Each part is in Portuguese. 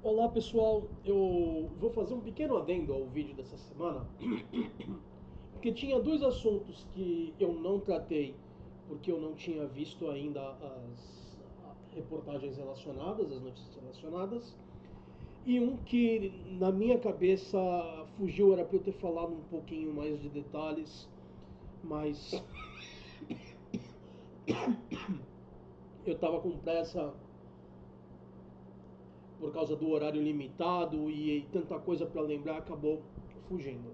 Olá pessoal, eu vou fazer um pequeno adendo ao vídeo dessa semana, porque tinha dois assuntos que eu não tratei, porque eu não tinha visto ainda as reportagens relacionadas, as notícias relacionadas, e um que na minha cabeça fugiu, era para eu ter falado um pouquinho mais de detalhes, mas eu estava com pressa por causa do horário limitado e tanta coisa para lembrar, acabou fugindo.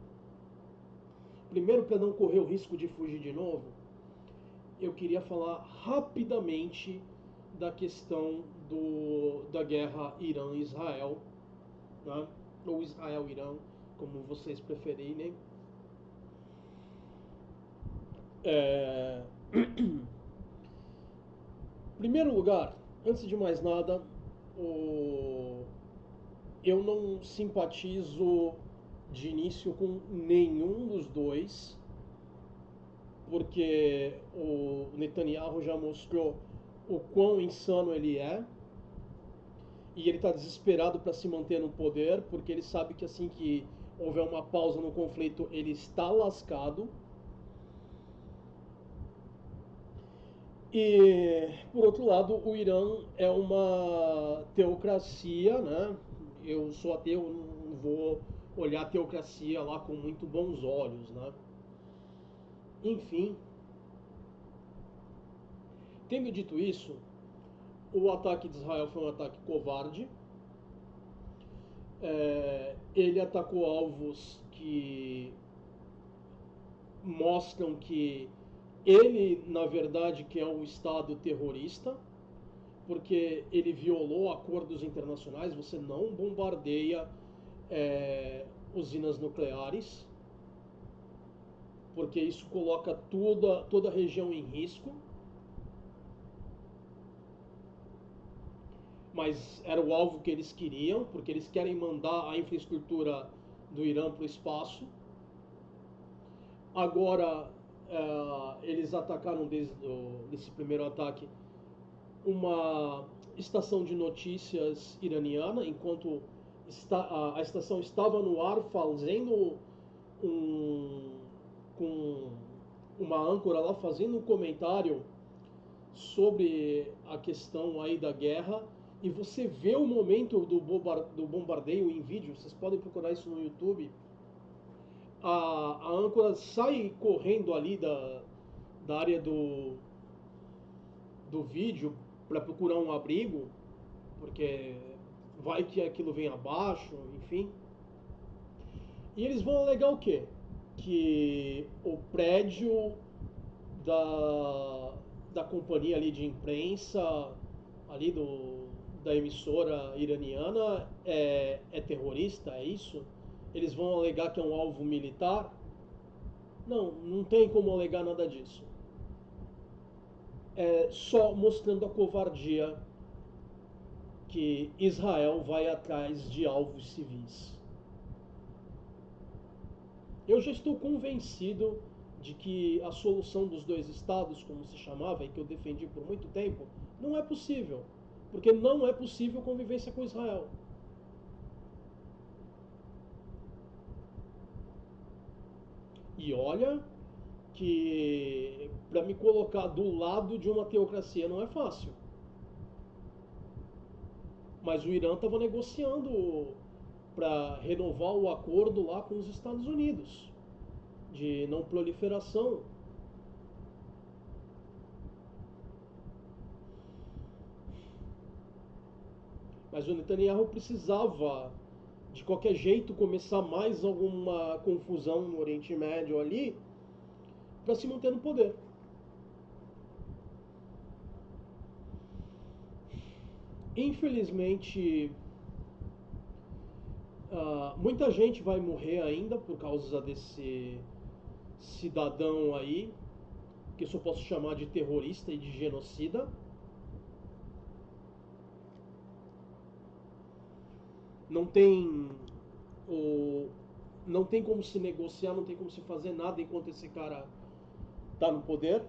Primeiro, para não correr o risco de fugir de novo, eu queria falar rapidamente da questão da guerra Irã-Israel, né? Ou Israel-Irã, como vocês preferirem. É... Primeiro lugar, antes de mais nada, o... eu não simpatizo de início com nenhum dos dois, porque o Netanyahu já mostrou o quão insano ele é, e ele está desesperado para se manter no poder, porque ele sabe que assim que houver uma pausa no conflito, ele está lascado. E, por outro lado, o Irã é uma teocracia, né? Eu sou ateu, não vou olhar a teocracia lá com muito bons olhos, né? Enfim, tendo dito isso, o ataque de Israel foi um ataque covarde. Ele atacou alvos que mostram que ele, na verdade, que é um Estado terrorista, porque ele violou acordos internacionais. Você não bombardeia usinas nucleares, porque isso coloca toda a região em risco. Mas era o alvo que eles queriam, porque eles querem mandar a infraestrutura do Irã para o espaço. Agora, eles atacaram desde esse primeiro ataque uma estação de notícias iraniana, enquanto a estação estava no ar fazendo um, com uma âncora lá fazendo um comentário sobre a questão aí da guerra, e você vê o momento do bombardeio em vídeo. Vocês podem procurar isso no YouTube. A âncora sai correndo ali da área do vídeo para procurar um abrigo, porque vai que aquilo vem abaixo, enfim. E eles vão alegar o quê? Que o prédio da, da companhia ali de imprensa, ali da emissora iraniana, é terrorista, é isso? Eles vão alegar que é um alvo militar? Não, não tem como alegar nada disso. É só mostrando a covardia que Israel vai atrás de alvos civis. Eu já estou convencido de que a solução dos dois estados, como se chamava e que eu defendi por muito tempo, não é possível. Porque não é possível convivência com Israel. E olha que para me colocar do lado de uma teocracia não é fácil. Mas o Irã estava negociando para renovar o acordo lá com os Estados Unidos de não proliferação. Mas o Netanyahu precisava, de qualquer jeito, começar mais alguma confusão no Oriente Médio ali para se manter no poder. Infelizmente, muita gente vai morrer ainda por causa desse cidadão aí, que eu só posso chamar de terrorista e de genocida. Não tem o, não tem como se negociar, não tem como se fazer nada enquanto esse cara tá no poder.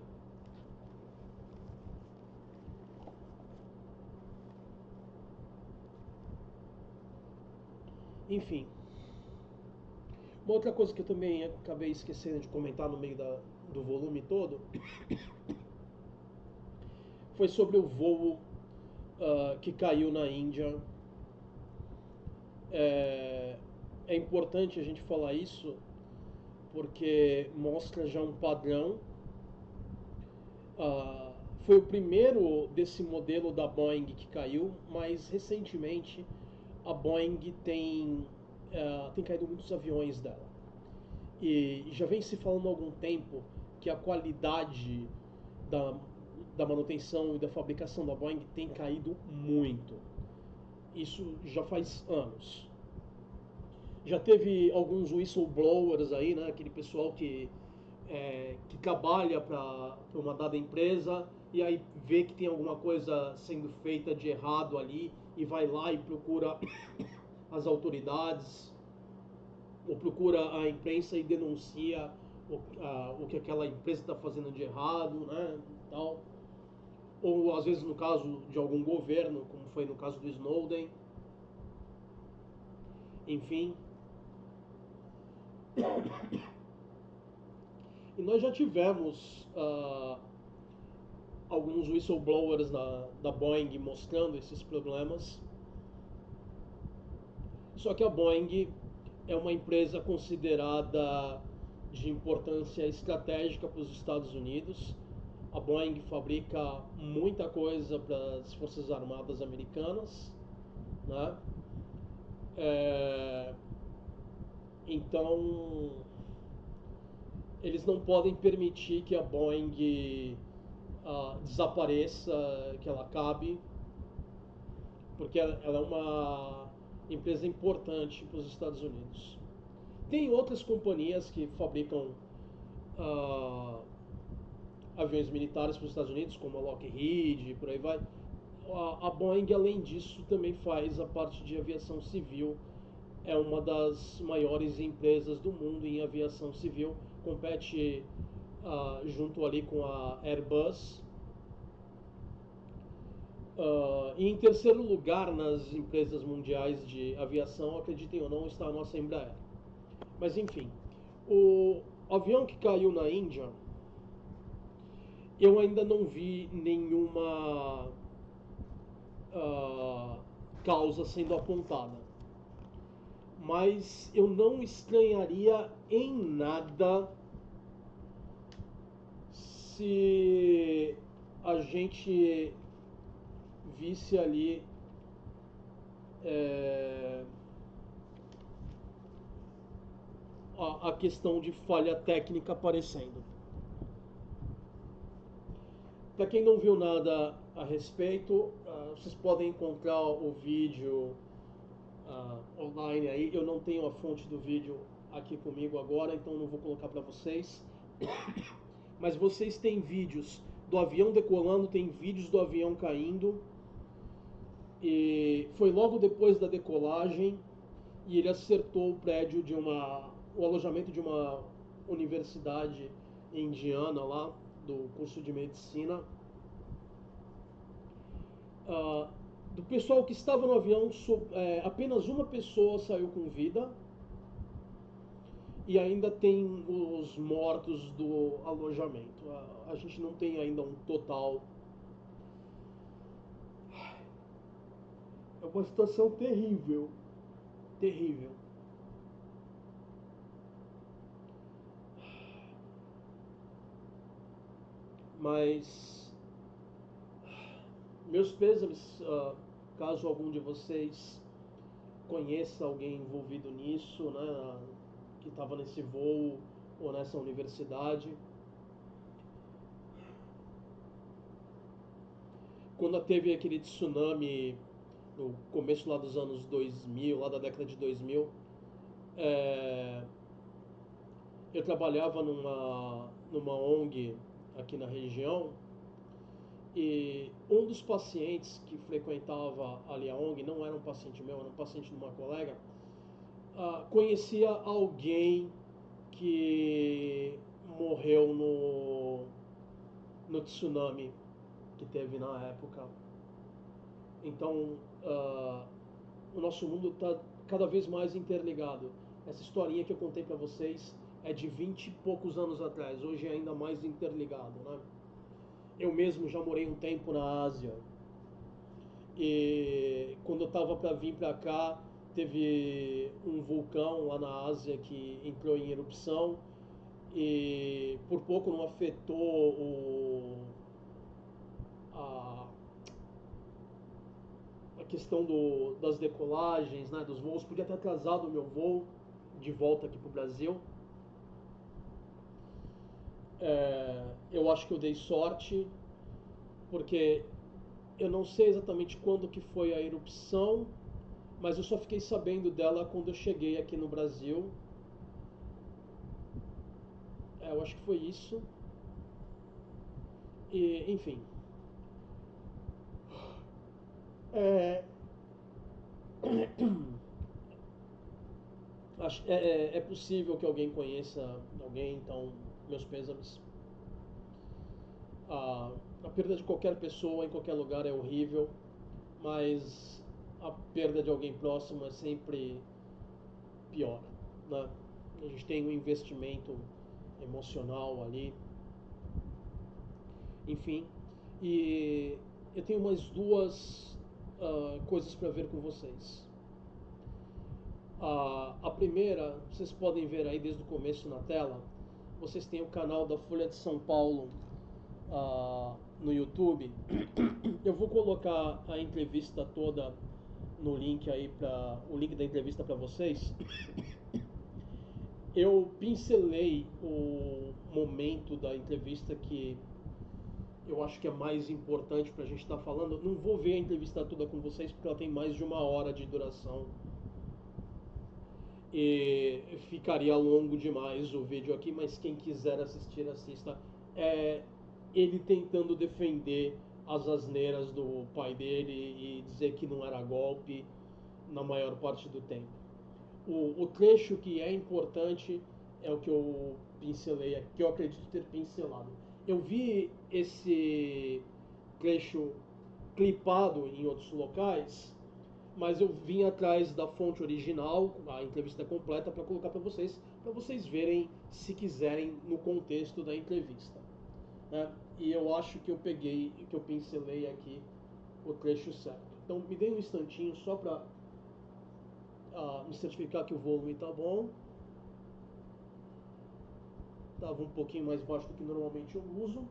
Enfim, uma outra coisa que eu também acabei esquecendo de comentar no meio do volume todo foi sobre o voo que caiu na Índia. É importante a gente falar isso porque mostra já um padrão. Foi o primeiro desse modelo da Boeing que caiu, mas recentemente a Boeing tem caído muitos aviões dela. E já vem se falando há algum tempo que a qualidade da, da manutenção e da fabricação da Boeing tem caído muito. Isso já faz anos. Já teve alguns whistleblowers aí, né? Aquele pessoal que trabalha para uma dada empresa e aí vê que tem alguma coisa sendo feita de errado ali e vai lá e procura as autoridades ou procura a imprensa e denuncia o que aquela empresa está fazendo de errado, né? Tal. Ou às vezes no caso de algum governo, como foi no caso do Snowden. Enfim. E nós já tivemos alguns whistleblowers da Boeing mostrando esses problemas. Só que a Boeing é uma empresa considerada de importância estratégica para os Estados Unidos. A Boeing fabrica muita coisa para as Forças Armadas Americanas, né? Então, eles não podem permitir que a Boeing desapareça, que ela acabe, porque ela é uma empresa importante para os Estados Unidos. Tem outras companhias que fabricam aviões militares para os Estados Unidos, como a Lockheed, por aí vai. A Boeing, além disso, também faz a parte de aviação civil. É uma das maiores empresas do mundo em aviação civil. Compete junto ali com a Airbus. E em terceiro lugar nas empresas mundiais de aviação, acreditem ou não, está a nossa Embraer. Mas enfim, o avião que caiu na Índia, eu ainda não vi nenhuma causa sendo apontada. Mas eu não estranharia em nada se a gente visse ali a questão de falha técnica aparecendo. Para quem não viu nada a respeito, vocês podem encontrar o vídeo online aí. Eu não tenho a fonte do vídeo aqui comigo agora, então não vou colocar para vocês. Mas vocês têm vídeos do avião decolando, tem vídeos do avião caindo. E foi logo depois da decolagem e ele acertou o prédio o alojamento de uma universidade indiana lá, do curso de medicina. Do pessoal que estava no avião, apenas uma pessoa saiu com vida e ainda tem os mortos do alojamento. A gente não tem ainda um total. É uma situação terrível, terrível. Mas meus pêsames, caso algum de vocês conheça alguém envolvido nisso, né, que estava nesse voo ou nessa universidade. Quando teve aquele tsunami no começo lá dos anos 2000, lá da década de 2000, eu trabalhava numa ONG aqui na região e um dos pacientes que frequentava ali a ONG, não era um paciente meu, era um paciente de uma colega, conhecia alguém que morreu no tsunami que teve na época. Então, o nosso mundo está cada vez mais interligado. Essa historinha que eu contei para vocês é de 20 e poucos anos atrás, hoje é ainda mais interligado, né? Eu mesmo já morei um tempo na Ásia e quando eu estava para vir para cá, teve um vulcão lá na Ásia que entrou em erupção e por pouco não afetou a, a questão das decolagens, né, dos voos. Podia ter atrasado o meu voo de volta aqui para o Brasil. Eu acho que eu dei sorte, porque eu não sei exatamente quando que foi a erupção, mas eu só fiquei sabendo dela quando eu cheguei aqui no Brasil. Eu acho que foi isso. E, enfim. É, é possível que alguém conheça alguém, então meus pêsames. A, a perda de qualquer pessoa em qualquer lugar é horrível, mas a perda de alguém próximo é sempre pior, né? A gente tem um investimento emocional ali, enfim. E eu tenho mais duas coisas para ver com vocês. A primeira, vocês podem ver aí desde o começo na tela, vocês têm o canal da Folha de São Paulo no YouTube. Eu vou colocar a entrevista toda no link aí, o link da entrevista para vocês. Eu pincelei o momento da entrevista que eu acho que é mais importante para a gente estar falando. Não vou ver a entrevista toda com vocês porque ela tem mais de 1 hora de duração e ficaria longo demais o vídeo aqui, mas quem quiser assistir, assista. É ele tentando defender as asneiras do pai dele e dizer que não era golpe na maior parte do tempo. O trecho que é importante é o que eu pincelei aqui, que eu acredito ter pincelado. Eu vi esse trecho clipado em outros locais, mas eu vim atrás da fonte original, a entrevista completa, para colocar para vocês verem, se quiserem, no contexto da entrevista, né? E eu acho que eu peguei, que eu pincelei aqui o trecho certo. Então me dê um instantinho só para me certificar que o volume está bom. Estava um pouquinho mais baixo do que normalmente eu uso,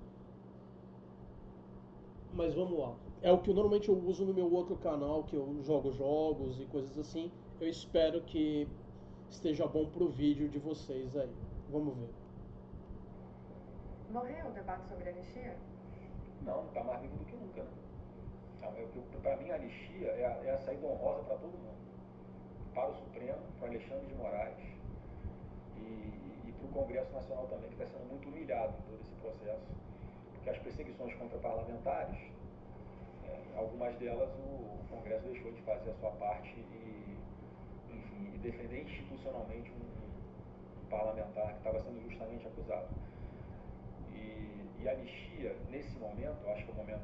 mas vamos lá. É o que normalmente eu uso no meu outro canal, que eu jogo jogos e coisas assim. Eu espero que esteja bom pro vídeo de vocês aí. Vamos ver. Morreu o debate sobre a anistia? Não, está mais vivo do que nunca, né? Para mim, a anistia é a saída honrosa para todo mundo. Para o Supremo, para Alexandre de Moraes e para o Congresso Nacional também, que está sendo muito humilhado em todo esse processo. Porque as perseguições contra parlamentares, algumas delas o Congresso deixou de fazer a sua parte enfim, e defender institucionalmente um parlamentar que estava sendo justamente acusado. E a anistia, nesse momento, eu acho que o momento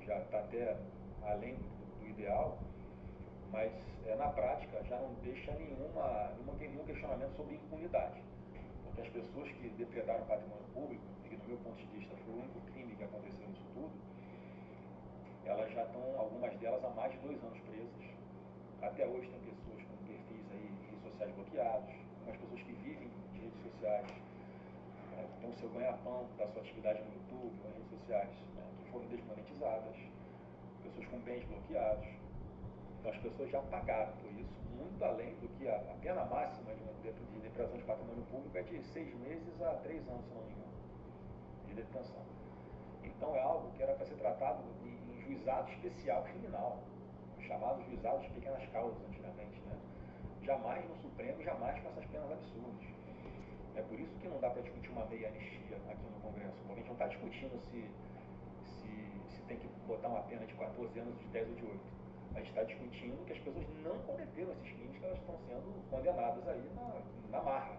já está até além do ideal, mas na prática já não deixa nenhum questionamento sobre impunidade. Porque as pessoas que depredaram patrimônio público, e que do meu ponto de vista foi o único crime que aconteceu nisso tudo, elas já estão, algumas delas, há mais de 2 anos presas. Até hoje tem pessoas com perfis aí de redes sociais bloqueados, algumas pessoas que vivem de redes sociais, com o seu ganha-pão da sua atividade no YouTube, nas redes sociais, que foram desmonetizadas, pessoas com bens bloqueados. Então as pessoas já pagaram por isso, muito além do que a pena máxima de depredação de patrimônio público é de 6 meses a 3 anos, se não me engano, de detenção. Então é algo que era para ser tratado em juizado especial criminal, chamados juizados de pequenas causas antigamente, né? Jamais no Supremo, jamais com essas penas absurdas. É por isso que não dá para discutir uma meia anistia aqui no Congresso. A gente não está discutindo se tem que botar uma pena de 14 anos, de 10 ou de 8. A gente está discutindo que as pessoas não cometeram esses crimes, que elas estão sendo condenadas aí na marra.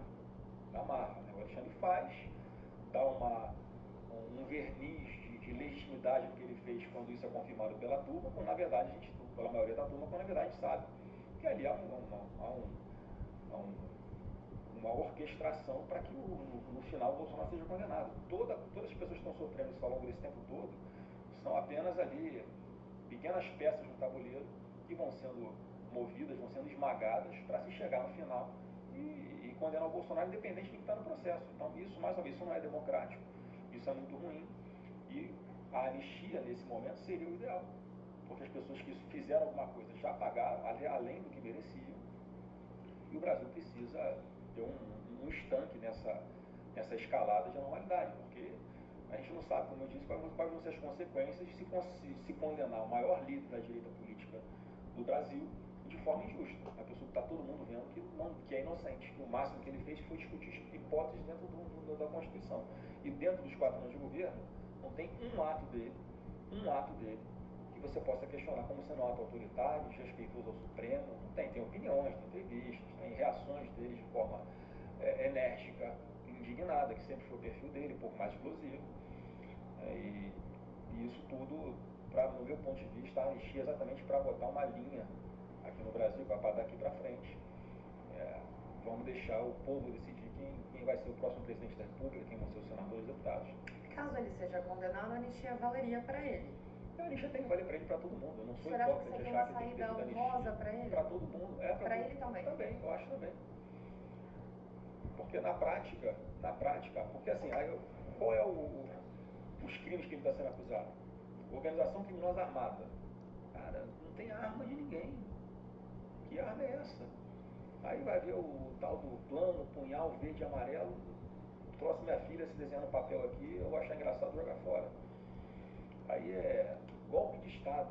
Na marra, né? O Alexandre faz, dá um verniz de legitimidade do que ele fez quando isso é confirmado pela turma, quando na verdade pela maioria da turma, quando na verdade a gente sabe que ali há uma orquestração para que no final o Bolsonaro seja condenado. Todas as pessoas que estão sofrendo isso ao longo desse tempo todo são apenas ali pequenas peças no tabuleiro que vão sendo movidas, vão sendo esmagadas para se chegar no final e condenar o Bolsonaro independente de quem está no processo. Então isso, mais uma vez, isso não é democrático, isso é muito ruim e a anistia nesse momento seria o ideal, porque as pessoas que fizeram alguma coisa já pagaram além do que mereciam e o Brasil precisa ter um estanque nessa escalada de anormalidade, porque a gente não sabe, como eu disse, quais vão ser as consequências de se condenar o maior líder da direita política do Brasil de forma injusta. A pessoa que está todo mundo vendo que é inocente, que o máximo que ele fez foi discutir hipóteses dentro da Constituição. E dentro dos 4 anos de governo, não tem um ato dele, que você possa questionar como sendo um ato autoritário, desrespeitoso ao Supremo. Não tem. Tem opiniões, tem entrevistas, tem reações dele de forma enérgica, indignada, que sempre foi o perfil dele, um pouco mais explosivo. E isso tudo, no meu ponto de vista, a anistia é exatamente para botar uma linha aqui no Brasil, para daqui para frente. Vamos deixar o povo decidir quem vai ser o próximo presidente da República, quem vão ser os senadores e deputados. Caso ele seja condenado, a anistia valeria para ele? A anistia tem que valer para ele, para todo mundo. Eu não sou hipócrita de achar que tem uma saída honrosa para ele? Para todo mundo. Para ele também? Também, eu acho também. Porque na prática, porque assim, qual é os crimes que ele está sendo acusado? Organização criminosa armada. Cara, não tem arma de ninguém. Que arma é essa? Aí vai ver o tal do plano, punhal verde e amarelo. Trouxe minha filha se desenhar no papel aqui, eu vou achar engraçado jogar fora. Aí é golpe de Estado.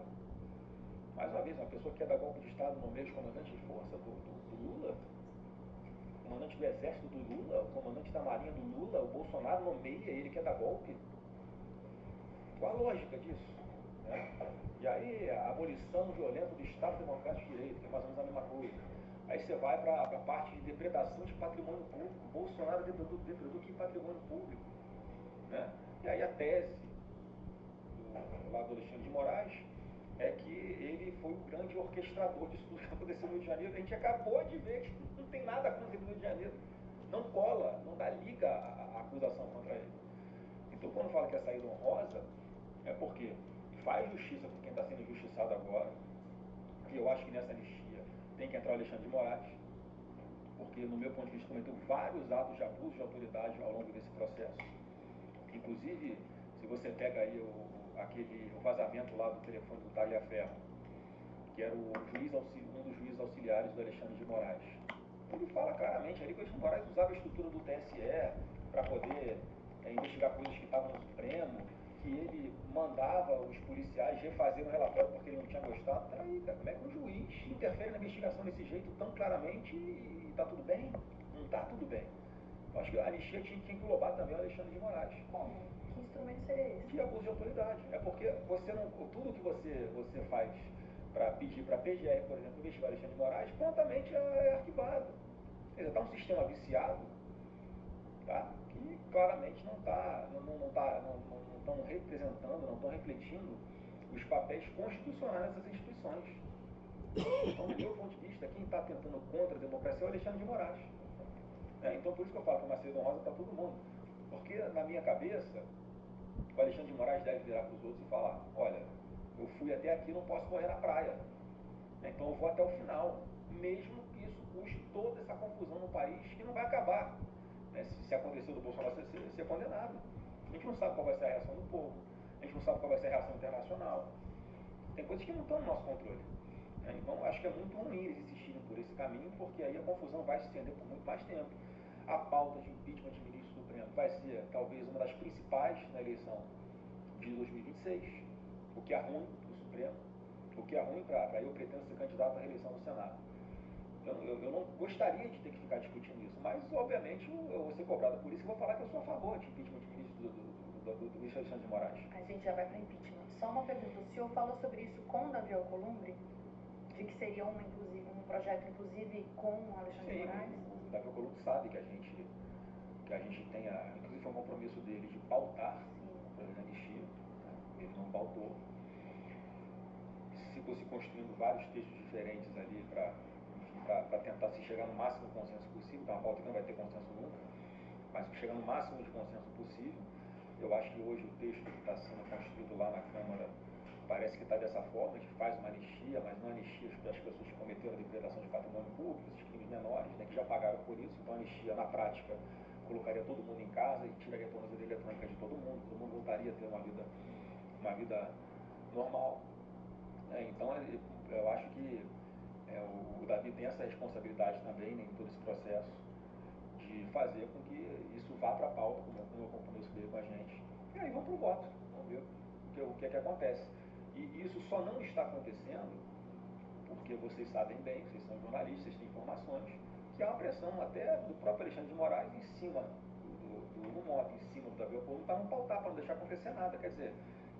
Mais uma vez, uma pessoa que quer dar golpe de Estado no meio de comandante de força do Lula, comandante do exército do Lula, o comandante da marinha do Lula, o Bolsonaro nomeia, ele quer dar golpe. Qual a lógica disso? Né? E aí a abolição violenta do Estado Democrático de Direito, que é mais ou menos a mesma coisa. Aí você vai para a parte de depredação de patrimônio público. Bolsonaro depredou que patrimônio público. Né? E aí a tese do lado do Alexandre de Moraes é que ele foi o grande orquestrador disso tudo que aconteceu no Rio de Janeiro. A gente acabou de ver que não tem nada contra ele no Rio de Janeiro. Não cola, não dá liga a acusação contra ele. Então quando fala que é saída honrosa, é porque faz justiça com quem está sendo injustiçado agora. E eu acho que nessa anistia tem que entrar o Alexandre de Moraes, porque no meu ponto de vista cometeu vários atos de abuso de autoridade ao longo desse processo. Inclusive, se você pega aí o vazamento lá do telefone do Tagliaferro, que era um dos juízes auxiliares do Alexandre de Moraes, ele fala claramente ali que o Alexandre de Moraes usava a estrutura do TSE para poder investigar coisas que estavam no Supremo, que ele mandava os policiais refazer o relatório porque ele não tinha gostado. Peraí, cara, como é que um juiz interfere na investigação desse jeito tão claramente e está tudo bem? Não está tudo bem. Eu acho que a anistia tinha que englobar também o Alexandre de Moraes. Como? Que instrumento seria esse? De abuso de autoridade. É porque tudo que você faz para pedir para a PGR, por exemplo, investigar o Alexandre de Moraes, prontamente é arquivado. Quer dizer, está um sistema viciado, tá? Que claramente não estão representando, não estão refletindo os papéis constitucionais dessas instituições. Então, do meu ponto de vista, quem está tentando contra a democracia é o Alexandre de Moraes. Então, por isso que eu falo que é uma saída honrosa para todo mundo. Porque, na minha cabeça, o Alexandre de Moraes deve virar para os outros e falar: olha, eu fui até aqui, não posso morrer na praia. Então, eu vou até o final, mesmo que isso custe toda essa confusão no país, que não vai acabar. Se acontecer do Bolsonaro ser condenado. A gente não sabe qual vai ser a reação do povo, a gente não sabe qual vai ser a reação internacional. Tem coisas que não estão no nosso controle. Então, acho que é muito ruim eles insistirem por esse caminho, porque aí a confusão vai se estender por muito mais tempo. A pauta de impeachment de ministro do Supremo vai ser, talvez, uma das principais na eleição de 2026, o que é ruim para o Supremo, o que é ruim para eu pretendo ser candidato à reeleição no Senado. Então, eu não gostaria de ter que ficar discutindo isso, mas, obviamente, eu vou ser cobrado por isso e vou falar que eu sou a favor de impeachment de ministro do ministro Alexandre de Moraes. A gente já vai para impeachment. Só uma pergunta: o senhor falou sobre isso com o Davi Alcolumbre? De que seria um projeto, inclusive, com o Alexandre de Moraes? O Davi Alcolumbre sabe que a gente tem, inclusive foi um compromisso dele de pautar o projeto de anistia, né? Ele não pautou. Se fosse construindo vários textos diferentes ali para para tentar se chegar no máximo de consenso possível, que é uma pauta que não vai ter consenso nunca, mas chegar no máximo de consenso possível. Eu acho que hoje o texto que está sendo construído lá na Câmara parece que está dessa forma, a gente faz uma anistia, mas não anistia das pessoas que cometeram a depredação de patrimônio público, esses crimes menores, né, que já pagaram por isso. Então a anistia, na prática, colocaria todo mundo em casa e tiraria a tornozeleira eletrônica de todo mundo voltaria a ter uma vida normal. Então eu acho que o Davi tem essa responsabilidade também, né, em todo esse processo, de fazer com que isso vá para a pauta, como eu compromisso dele com a gente. E aí vamos para o voto, vamos ver o que é que acontece. E isso só não está acontecendo porque vocês sabem bem, vocês são jornalistas, vocês têm informações, que há uma pressão até do próprio Alexandre de Moraes em cima do Mota, em cima do Davi Alcolumbre, para não pautar, para não deixar acontecer nada. Quer dizer,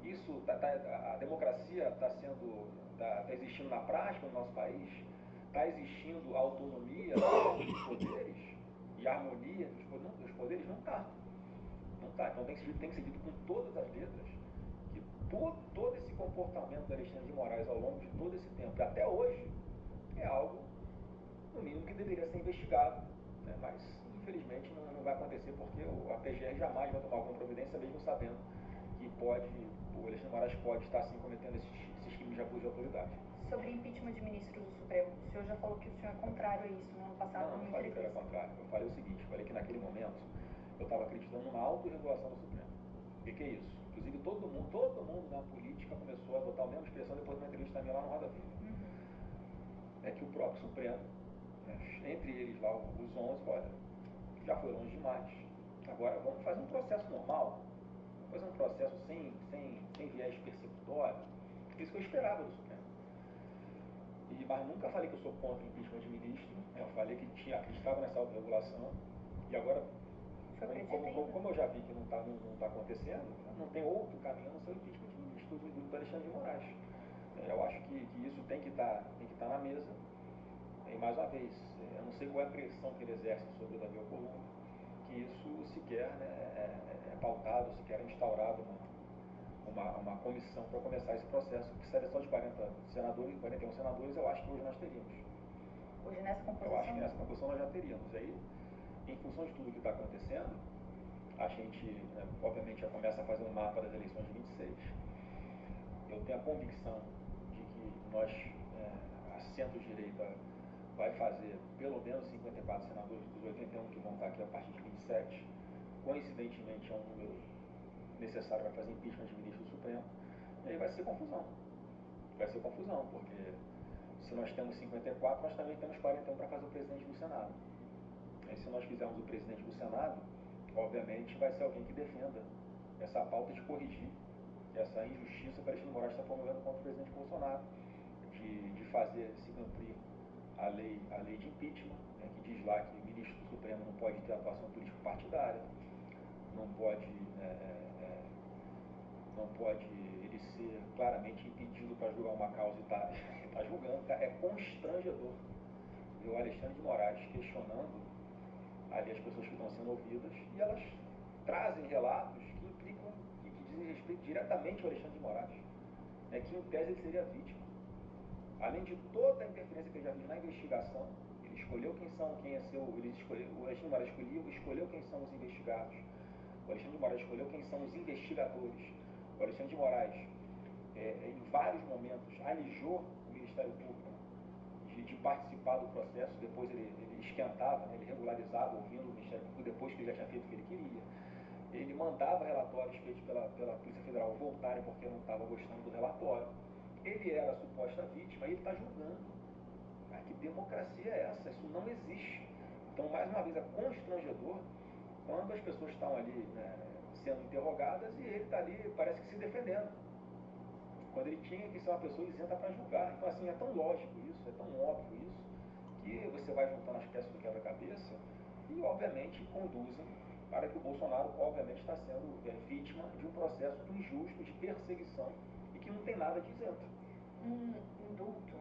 isso a democracia está existindo na prática no nosso país, está existindo autonomia dos poderes e harmonia dos poderes, não está. Não está. Então tem que ser dito com todas as letras que todo esse comportamento do Alexandre de Moraes ao longo de todo esse tempo, e até hoje, é algo, no mínimo, que deveria ser investigado, né? Mas infelizmente não vai acontecer, porque a PGR jamais vai tomar alguma providência, mesmo sabendo que o Alexandre de Moraes pode estar assim cometendo esses crimes de abuso de autoridade. Sobre impeachment de ministros do Supremo, o senhor já falou que o senhor é contrário a isso no ano passado. Não falei que era contrário. Eu falei o seguinte, falei que naquele momento eu estava acreditando numa autorregulação do Supremo. O que é isso? Inclusive todo mundo na política começou a adotar a mesma expressão depois de uma entrevista minha lá no Roda Viva. É que o próprio Supremo, né, entre eles lá os 11, olha, já foi longe demais. Agora vamos fazer um processo normal, vamos fazer um processo sem viés persecutório. Isso que eu esperava do Supremo. Mas nunca falei que eu sou contra o impeachment de ministro, né? Eu falei que acreditava nessa autorregulação, e agora, como eu já vi que não está acontecendo, não tem outro caminho a não ser o impeachment de ministro do Alexandre de Moraes. Eu acho que isso tem que estar na mesa. E mais uma vez, eu não sei qual é a pressão que ele exerce sobre o Davi Alcolumbre, que isso sequer, né, é pautado, sequer é instaurado uma comissão para começar esse processo, que seria só de 41 senadores, eu acho que hoje nós teríamos. Hoje nessa composição? Eu acho que nessa composição nós já teríamos. Aí, em função de tudo que está acontecendo, a gente, né, obviamente, já começa a fazer um mapa das eleições de 26. Eu tenho a convicção de que nós, a centro-direita, vai fazer pelo menos 54 senadores dos 81 que vão estar aqui a partir de 27. Coincidentemente, é um número necessário para fazer impeachment de ministro do Supremo. E aí vai ser confusão. Vai ser confusão, porque se nós temos 54, nós também temos 41 para fazer o presidente do Senado. E se nós fizermos o presidente do Senado, obviamente vai ser alguém que defenda essa pauta de corrigir essa injustiça que o Alexandre de Moraes está promovendo contra o presidente Bolsonaro, de fazer se cumprir a lei de impeachment, né, que diz lá que o ministro do Supremo não pode ter atuação político-partidária, não pode ele ser claramente impedido para julgar uma causa e está julgando. É constrangedor ver o Alexandre de Moraes questionando ali as pessoas que estão sendo ouvidas, e elas trazem relatos que implicam e que dizem respeito diretamente ao Alexandre de Moraes, né, que em tese ele seria vítima. Além de toda a interferência que ele já fez na investigação, ele escolheu o Alexandre de Moraes escolheu quem são os investigados. O Alexandre de Moraes escolheu quem são os investigadores. O Alexandre de Moraes, em vários momentos, alijou o Ministério Público de participar do processo. Depois ele esquentava, né, ele regularizava, ouvindo o Ministério Público, depois que ele já tinha feito o que ele queria. Ele mandava relatórios feitos pela Polícia Federal voltarem porque não estava gostando do relatório. Ele era a suposta vítima e ele está julgando. Mas que democracia é essa? Isso não existe. Então, mais uma vez, é constrangedor quando as pessoas estão ali, né, sendo interrogadas e ele está ali, parece que se defendendo, quando ele tinha que ser uma pessoa isenta para julgar. Então, assim, é tão lógico isso, é tão óbvio isso, que você vai juntando as peças do quebra-cabeça e, obviamente, conduzem para que o Bolsonaro, obviamente, está sendo vítima de um processo injusto de perseguição e que não tem nada de isento. Um indulto,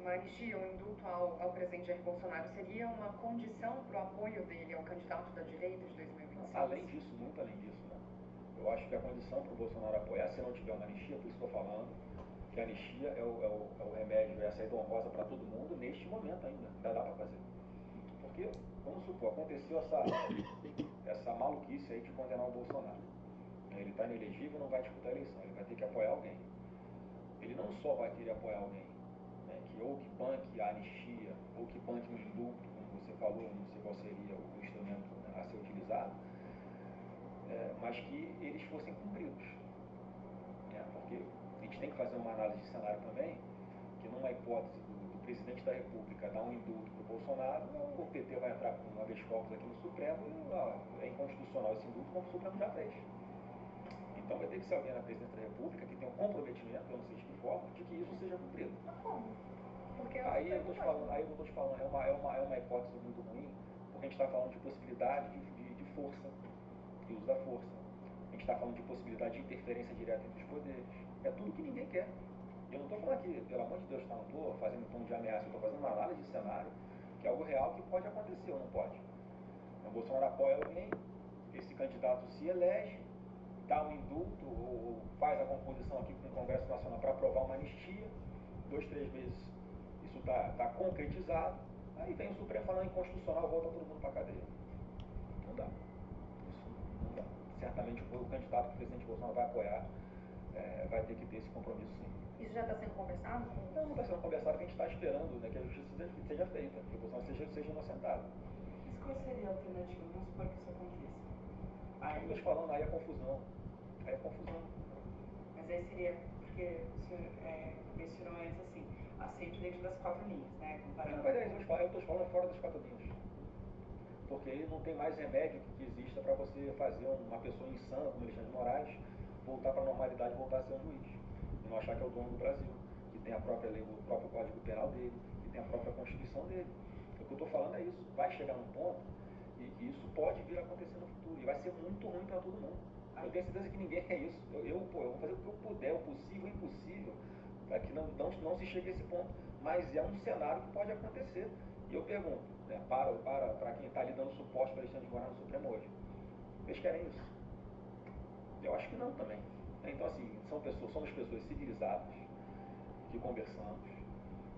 uma anistia, um indulto ao presidente Jair Bolsonaro seria uma condição para o apoio dele ao candidato da direita de 2026? Além disso, muito além disso, né? Eu acho que a condição para o Bolsonaro apoiar, se não tiver uma anistia, por isso estou falando, que a anistia é o remédio, é a saída honrosa para todo mundo neste momento ainda dá para fazer. Porque, vamos supor, aconteceu essa maluquice aí de condenar o Bolsonaro. Ele está inelegível, não vai disputar a eleição, ele vai ter que apoiar alguém. Ele não só vai querer apoiar alguém, né, que ou que banque a anistia, ou que banque o indulto, como você falou, não sei qual seria o instrumento, né, a ser utilizado, mas que eles fossem cumpridos. Porque a gente tem que fazer uma análise de cenário também, que numa hipótese do presidente da República dar um indulto para o Bolsonaro, o PT vai entrar com um habeas corpus aqui no Supremo e é inconstitucional esse indulto, como o Supremo já fez. Então vai ter que ser alguém na presidência da República que tenha um comprometimento, eu não sei de que forma, de que isso seja cumprido. Mas como? Porque Aí eu estou te falando, é uma hipótese muito ruim, porque a gente está falando de possibilidade de força, de uso da força. A gente está falando de possibilidade de interferência direta entre os poderes. É tudo que ninguém quer. E eu não estou falando aqui, pelo amor de Deus, não estou fazendo tom de ameaça, eu estou fazendo uma análise de cenário, que é algo real que pode acontecer ou não pode. O Bolsonaro apoia alguém, esse candidato se elege, dá um indulto ou faz a composição aqui com o Congresso Nacional para aprovar uma anistia, 2, 3 meses isso está concretizado, aí vem o Supremo falando inconstitucional, volta todo mundo para a cadeia. Não dá. Isso não dá. Certamente o candidato que o presidente Bolsonaro vai apoiar vai ter que ter esse compromisso, sim. Isso já está sendo conversado? Não está sendo conversado, que a gente está esperando, né, que a justiça seja feita, que o Bolsonaro seja inocentado. Mas qual seria a alternativa? Vamos supor que isso aconteça. Aí eu estou te falando, aí é confusão. Aí é confusão. Mas aí seria, porque o senhor mencionou antes assim, aceito dentro das 4 linhas, né? Comparando. Eu estou te falando fora das 4 linhas. Porque aí não tem mais remédio que exista para você fazer uma pessoa insana como Alexandre de Moraes voltar para a normalidade, voltar a ser um juiz. E não achar que é o dono do Brasil, que tem a própria lei, o próprio Código Penal dele, que tem a própria Constituição dele. O que eu estou falando é isso. Vai chegar num ponto e que isso pode vir a acontecer no futuro. E vai ser muito ruim para todo mundo. Eu tenho certeza que ninguém quer isso. Eu vou fazer o que eu puder, o possível, o impossível, para que não se chegue a esse ponto. Mas é um cenário que pode acontecer. E eu pergunto, né, para quem está ali dando suporte para Alexandre de Moraes no Supremo hoje, eles querem isso? Eu acho que não também. Então, assim, somos pessoas civilizadas, que conversamos,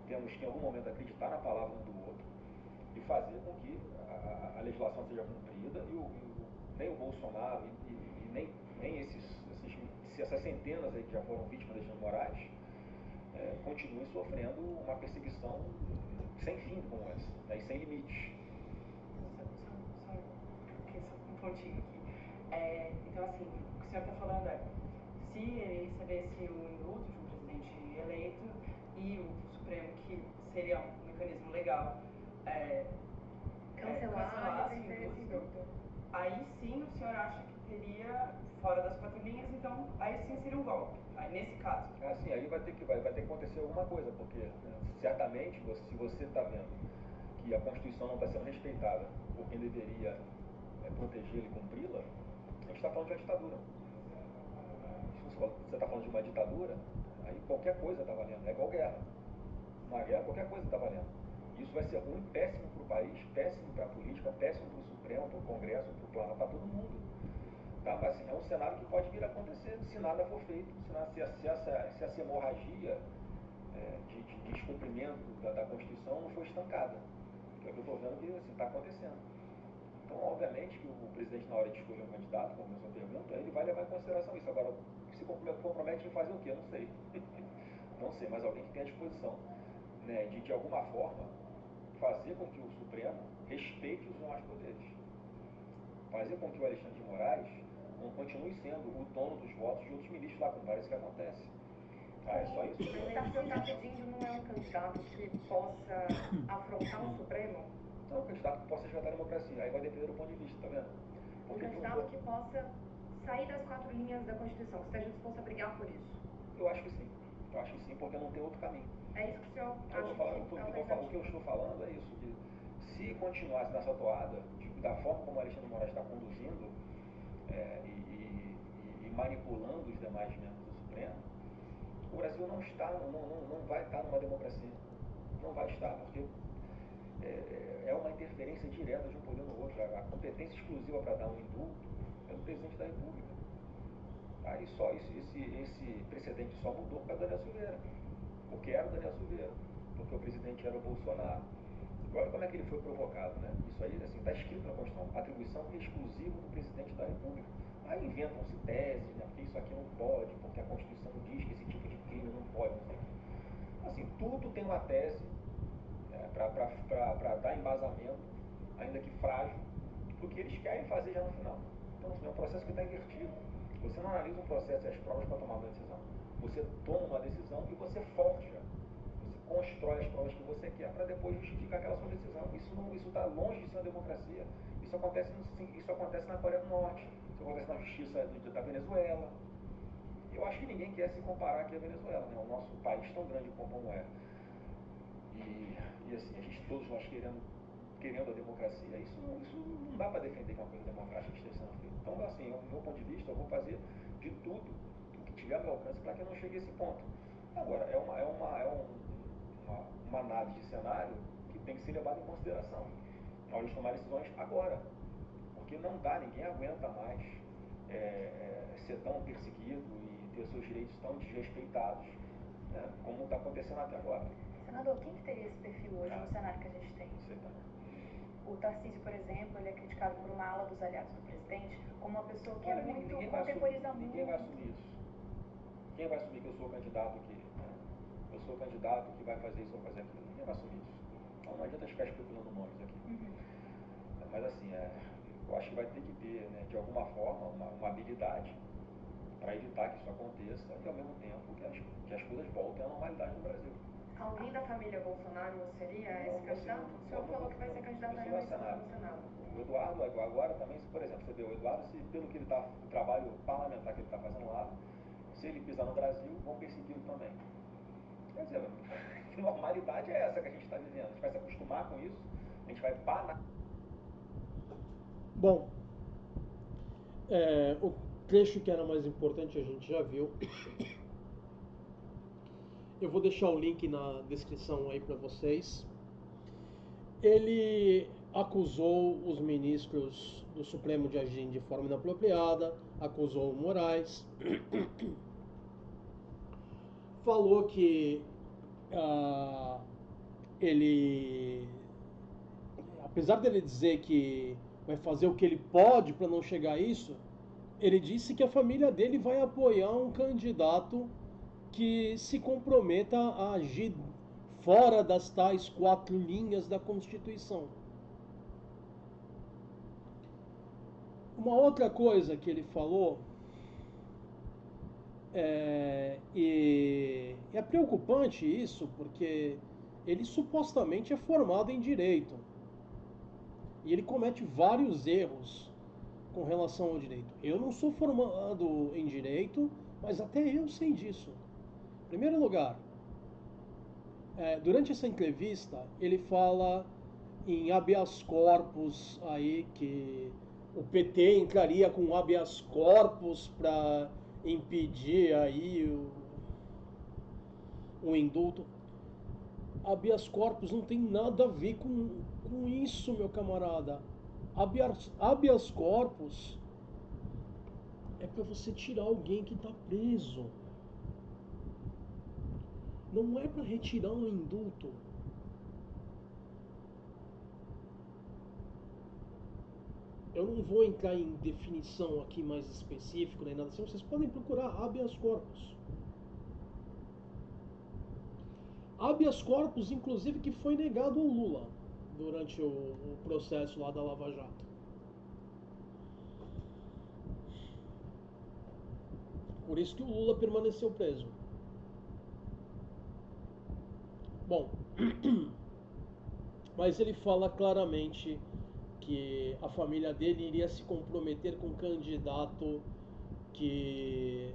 temos que em algum momento acreditar na palavra um do outro e fazer com que a legislação seja cumprida e nem o Bolsonaro e nem essas centenas aí que já foram vítimas de Alexandre de Moraes continuem sofrendo uma perseguição sem fim como essa, né, e sem limites. Só um pontinho aqui. Então, assim, o que o senhor está falando se ele recebesse o indulto de um presidente eleito e o Supremo, que seria um mecanismo legal, cancelasse o indulto, aí sim o senhor acha que teria, fora das 4 linhas, então aí sim seria um golpe, aí nesse caso. Assim, aí vai ter que acontecer alguma coisa, porque certamente, se você está vendo que a Constituição não está sendo respeitada por quem deveria protegê-la e cumpri-la, a gente está falando de uma ditadura. Se você está falando de uma ditadura, aí qualquer coisa está valendo, é igual guerra. Uma guerra, qualquer coisa está valendo. Isso vai ser ruim, péssimo para o país, péssimo para a política, péssimo para o Supremo, para o Congresso, para todo mundo. Tá? Mas assim, é um cenário que pode vir a acontecer se nada for feito, se essa hemorragia de descumprimento da Constituição não for estancada. Que é o que eu estou vendo que está acontecendo. Então, obviamente, que o presidente, na hora de escolher um candidato, como a sua pergunta, ele vai levar em consideração isso. Agora, se compromete em fazer o quê? Eu não sei. Não sei, mas alguém que tenha disposição, né, de alguma forma, fazer com que o Supremo respeite os demais poderes. Fazer com que o Alexandre de Moraes não continue sendo o dono dos votos de outros ministros lá, como parece que acontece. É só isso. Mas o que você está pedindo não é um candidato que possa afrontar o Supremo? Não, um candidato que possa resgatar a democracia. Aí vai depender do ponto de vista, tá vendo? Um candidato que possa sair das 4 linhas da Constituição, que esteja disposto a brigar por isso? Eu acho que sim. Eu acho que sim, porque não tem outro caminho. É isso que o senhor acha que o que eu estou falando é isso, que se continuasse nessa toada, da forma como o Alexandre de Moraes está conduzindo e manipulando os demais membros do Supremo, o Brasil não vai estar numa democracia. Não vai estar, porque é uma interferência direta de um poder no outro. A competência exclusiva para dar um indulto é do presidente da República. Aí só esse precedente só mudou por causa do Daniel Silveira. Porque era o Daniel Silveira. Porque o presidente era o Bolsonaro. Agora, como é que ele foi provocado, né? Isso aí, assim, está escrito na Constituição, atribuição exclusiva do presidente da República. Aí inventam-se teses, né? Porque isso aqui não pode, porque a Constituição diz que esse tipo de crime não pode, não sei o quê. Assim, tudo tem uma tese, né, para dar embasamento, ainda que frágil, para o que eles querem fazer já no final. Então, assim, é um processo que está invertido. Você não analisa um processo e as provas para tomar uma decisão. Você toma uma decisão e você forja. Você constrói as provas que você quer para depois justificar aquela sua decisão. Isso está longe de ser uma democracia. Isso acontece na Coreia do Norte. Isso acontece na justiça da Venezuela. Eu acho que ninguém quer se comparar aqui à Venezuela, né? O nosso país tão grande como é. E assim, a gente, todos nós querendo a democracia, isso não dá para defender que é uma coisa democrática que esteja sendo feita. Então, assim, do meu ponto de vista, eu vou fazer de tudo o que tiver ao meu alcance para que eu não chegue a esse ponto. Agora, é uma análise de cenário que tem que ser levada em consideração para eles tomarem decisões agora. Porque não dá, ninguém aguenta mais ser tão perseguido e ter seus direitos tão desrespeitados, né, como está acontecendo até agora. Senador, quem que teria esse perfil hoje no cenário que a gente tem? O Tarcísio, por exemplo, ele é criticado por uma ala dos aliados do presidente como uma pessoa que contemporiza muito. Ninguém vai assumir isso. Quem vai assumir que eu sou candidato aqui? Eu sou candidato que vai fazer isso ou fazer aquilo? Ninguém vai assumir isso. Então não adianta ficar especulando nomes aqui. Mas assim, eu acho que vai ter que ter, né, de alguma forma, uma habilidade para evitar que isso aconteça e ao mesmo tempo que as coisas voltem à normalidade no Brasil. Alguém da família Bolsonaro seria esse candidato? O senhor falou que vai ser candidato à reeleição no Senado. O Eduardo agora também, por exemplo, você vê o Eduardo, pelo que o trabalho parlamentar que ele está fazendo lá, se ele pisar no Brasil, vão persegui-lo também. Quer dizer, que normalidade é essa que a gente está vivendo? A gente vai se acostumar com isso? A gente vai parar? Bom, o trecho que era mais importante a gente já viu. Eu vou deixar o link na descrição aí para vocês. Ele acusou os ministros do Supremo de agirem de forma inapropriada, acusou o Moraes, falou que ele, apesar dele dizer que vai fazer o que ele pode para não chegar a isso, ele disse que a família dele vai apoiar um candidato que se comprometa a agir fora das tais 4 linhas da Constituição. Uma outra coisa que ele falou, e é preocupante isso, porque ele supostamente é formado em direito. E ele comete vários erros com relação ao direito. Eu não sou formado em direito, mas até eu sei disso. Em primeiro lugar, durante essa entrevista, ele fala em habeas corpus, aí que o PT entraria com habeas corpus para impedir aí o indulto. Habeas corpus não tem nada a ver com isso, meu camarada. Habeas corpus é para você tirar alguém que está preso. Não é para retirar um indulto. Eu não vou entrar em definição aqui mais específica nem nada assim. Vocês podem procurar habeas corpus. Habeas corpus, inclusive, que foi negado ao Lula durante o processo lá da Lava Jato. Por isso que o Lula permaneceu preso. Bom, mas ele fala claramente que a família dele iria se comprometer com um candidato que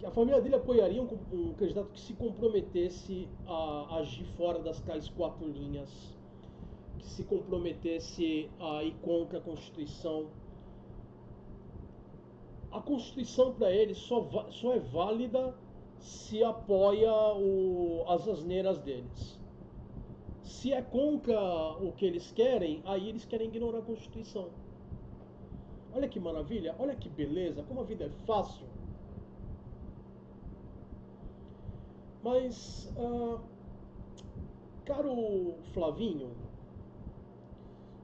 a família dele apoiaria um candidato que se comprometesse a agir fora das tais 4 linhas, que se comprometesse a ir contra a Constituição. A Constituição para ele só é válida se apoia as asneiras deles. Se é contra o que eles querem, aí eles querem ignorar a Constituição. Olha que maravilha, olha que beleza, como a vida é fácil. Mas, caro Flavinho,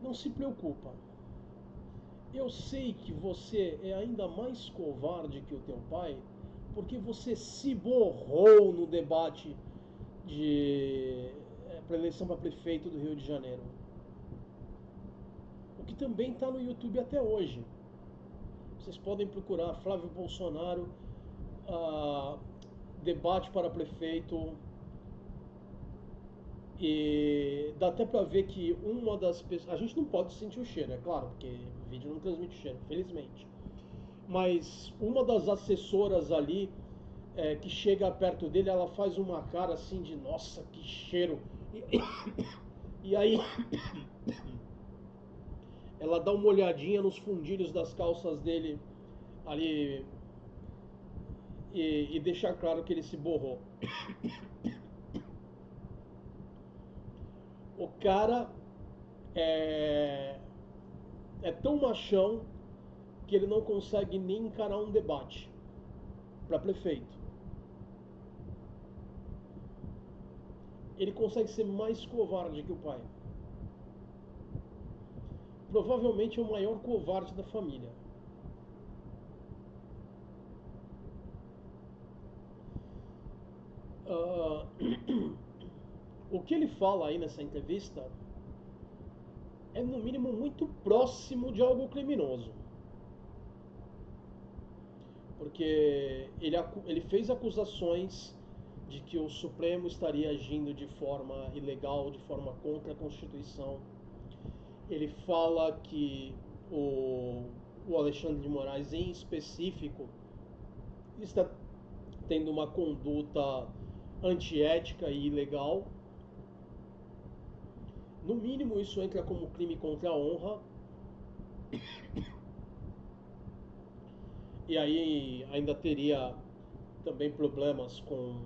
não se preocupa. Eu sei que você é ainda mais covarde que o teu pai, porque você se borrou no debate para eleição para prefeito do Rio de Janeiro. O que também está no YouTube até hoje. Vocês podem procurar Flávio Bolsonaro, debate para prefeito, e dá até para ver que uma das pessoas... A gente não pode sentir o cheiro, é claro, porque o vídeo não transmite cheiro, felizmente. Mas uma das assessoras ali, que chega perto dele, ela faz uma cara assim de nossa, que cheiro. E aí ela dá uma olhadinha nos fundilhos das calças dele ali e deixa claro que ele se borrou. O cara é tão machão que ele não consegue nem encarar um debate para prefeito. Ele consegue ser mais covarde que o pai. Provavelmente é o maior covarde da família. O que ele fala aí nessa entrevista é no mínimo muito próximo de algo criminoso. Porque ele fez acusações de que o Supremo estaria agindo de forma ilegal, de forma contra a Constituição. Ele fala que o Alexandre de Moraes, em específico, está tendo uma conduta antiética e ilegal. No mínimo, isso entra como crime contra a honra. E aí ainda teria também problemas com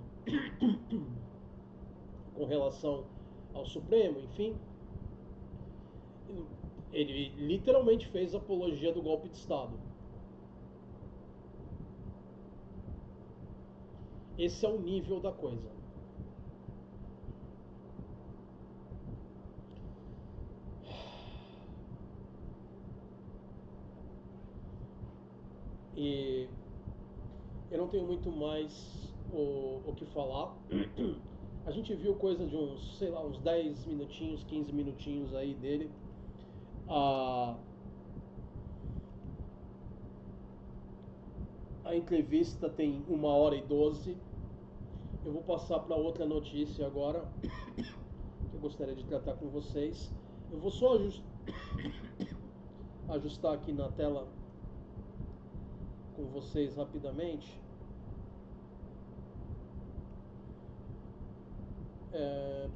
relação ao Supremo, enfim. Ele literalmente fez apologia do golpe de Estado. Esse é o nível da coisa. E eu não tenho muito mais o que falar. A gente viu coisa de uns, sei lá, uns 10 minutinhos, 15 minutinhos aí dele. A entrevista tem 1h12. Eu vou passar para outra notícia agora, que eu gostaria de tratar com vocês. Eu vou só ajustar aqui na tela com vocês rapidamente.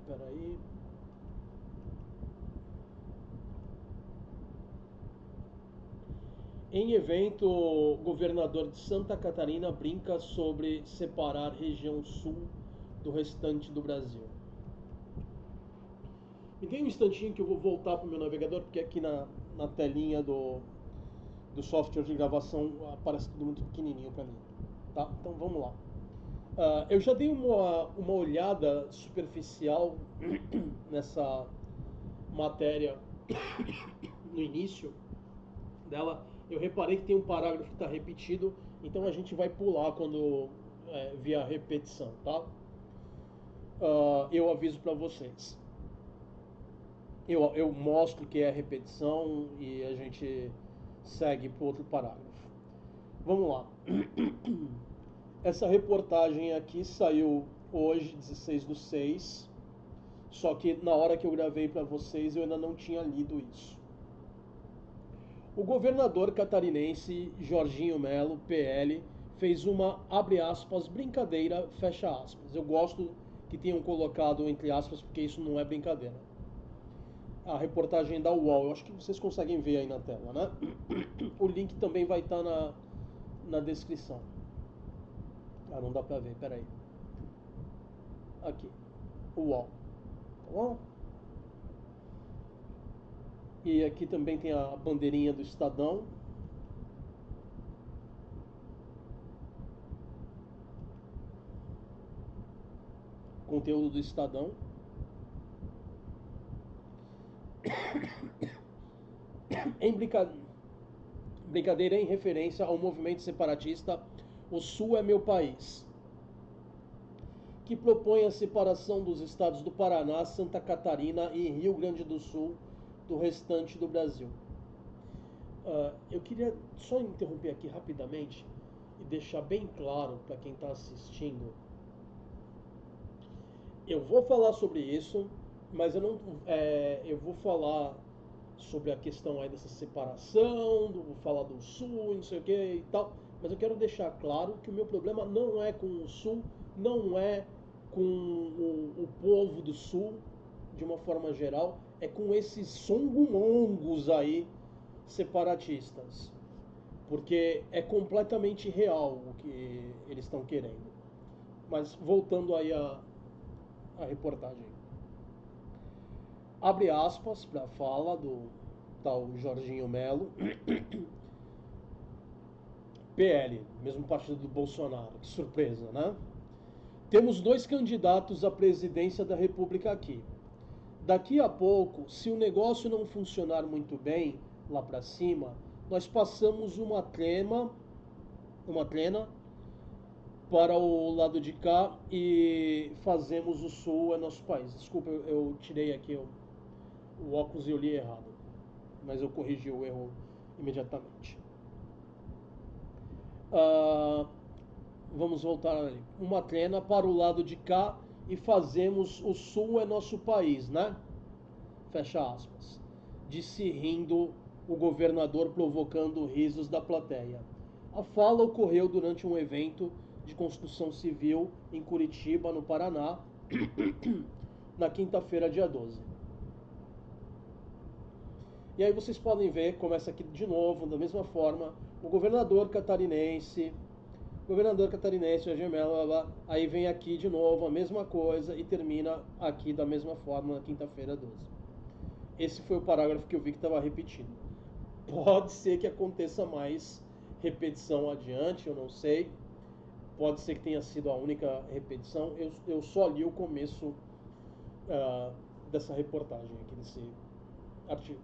Peraí. Em evento, o governador de Santa Catarina brinca sobre separar região sul do restante do Brasil. Me dê um instantinho que eu vou voltar para o meu navegador, porque aqui na telinha do software de gravação aparece tudo muito pequenininho para mim. Tá? Então vamos lá. Eu já dei uma olhada superficial nessa matéria no início dela. Eu reparei que tem um parágrafo que está repetido, então a gente vai pular quando vier a repetição, tá? Eu aviso para vocês. Eu mostro que é repetição e a gente segue para outro parágrafo. Vamos lá. Essa reportagem aqui saiu hoje, 16/6, só que na hora que eu gravei para vocês eu ainda não tinha lido isso. O governador catarinense Jorginho Melo, PL, fez uma, abre aspas, brincadeira, fecha aspas. Eu gosto que tenham colocado entre aspas, porque isso não é brincadeira. A reportagem da UOL, eu acho que vocês conseguem ver aí na tela, né? O link também vai estar na descrição. Não dá pra ver, peraí. Aqui, UOL, tá bom? E aqui também tem a bandeirinha do Estadão. conteúdo do Estadão. Em brincadeira em referência ao movimento separatista O Sul é Meu País, que propõe a separação dos estados do Paraná, Santa Catarina e Rio Grande do Sul do restante do Brasil. Eu queria só interromper aqui rapidamente e deixar bem claro para quem está assistindo. Eu vou falar sobre isso, mas eu vou falar sobre a questão aí dessa separação, vou falar do Sul, não sei o que e tal, mas eu quero deixar claro que o meu problema não é com o Sul, não é com o povo do Sul, de uma forma geral, é com esses songumongos aí separatistas, porque é completamente real o que eles estão querendo. Mas voltando aí a reportagem. Abre aspas para a fala do tal Jorginho Melo. PL, mesmo partido do Bolsonaro, que surpresa, né? Temos 2 candidatos à presidência da República aqui. Daqui a pouco, se o negócio não funcionar muito bem lá para cima, nós passamos uma trena para o lado de cá e fazemos o Sul é nosso país. Desculpa, eu tirei aqui o óculos e eu li errado, mas eu corrigi o erro imediatamente. Vamos voltar ali. Uma trena para o lado de cá e fazemos o Sul é nosso país, né? Fecha aspas. Disse rindo o governador, provocando risos da plateia. A fala ocorreu durante um evento de construção civil em Curitiba, no Paraná, na quinta-feira, dia 12. E aí vocês podem ver, começa aqui de novo, da mesma forma, o governador catarinense, Jorginho Melo, aí vem aqui de novo a mesma coisa e termina aqui da mesma forma na quinta-feira 12. Esse foi o parágrafo que eu vi que estava repetido. Pode ser que aconteça mais repetição adiante, eu não sei. Pode ser que tenha sido a única repetição. Eu só li o começo dessa reportagem aqui, desse artigo.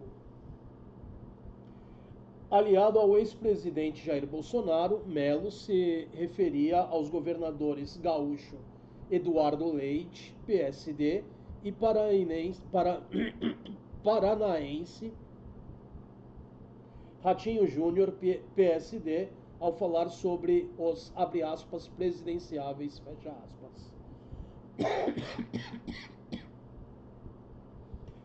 Aliado ao ex-presidente Jair Bolsonaro, Melo se referia aos governadores gaúcho Eduardo Leite, PSD, e paranaense Ratinho Júnior, PSD, ao falar sobre os, abre aspas, presidenciáveis, fecha aspas.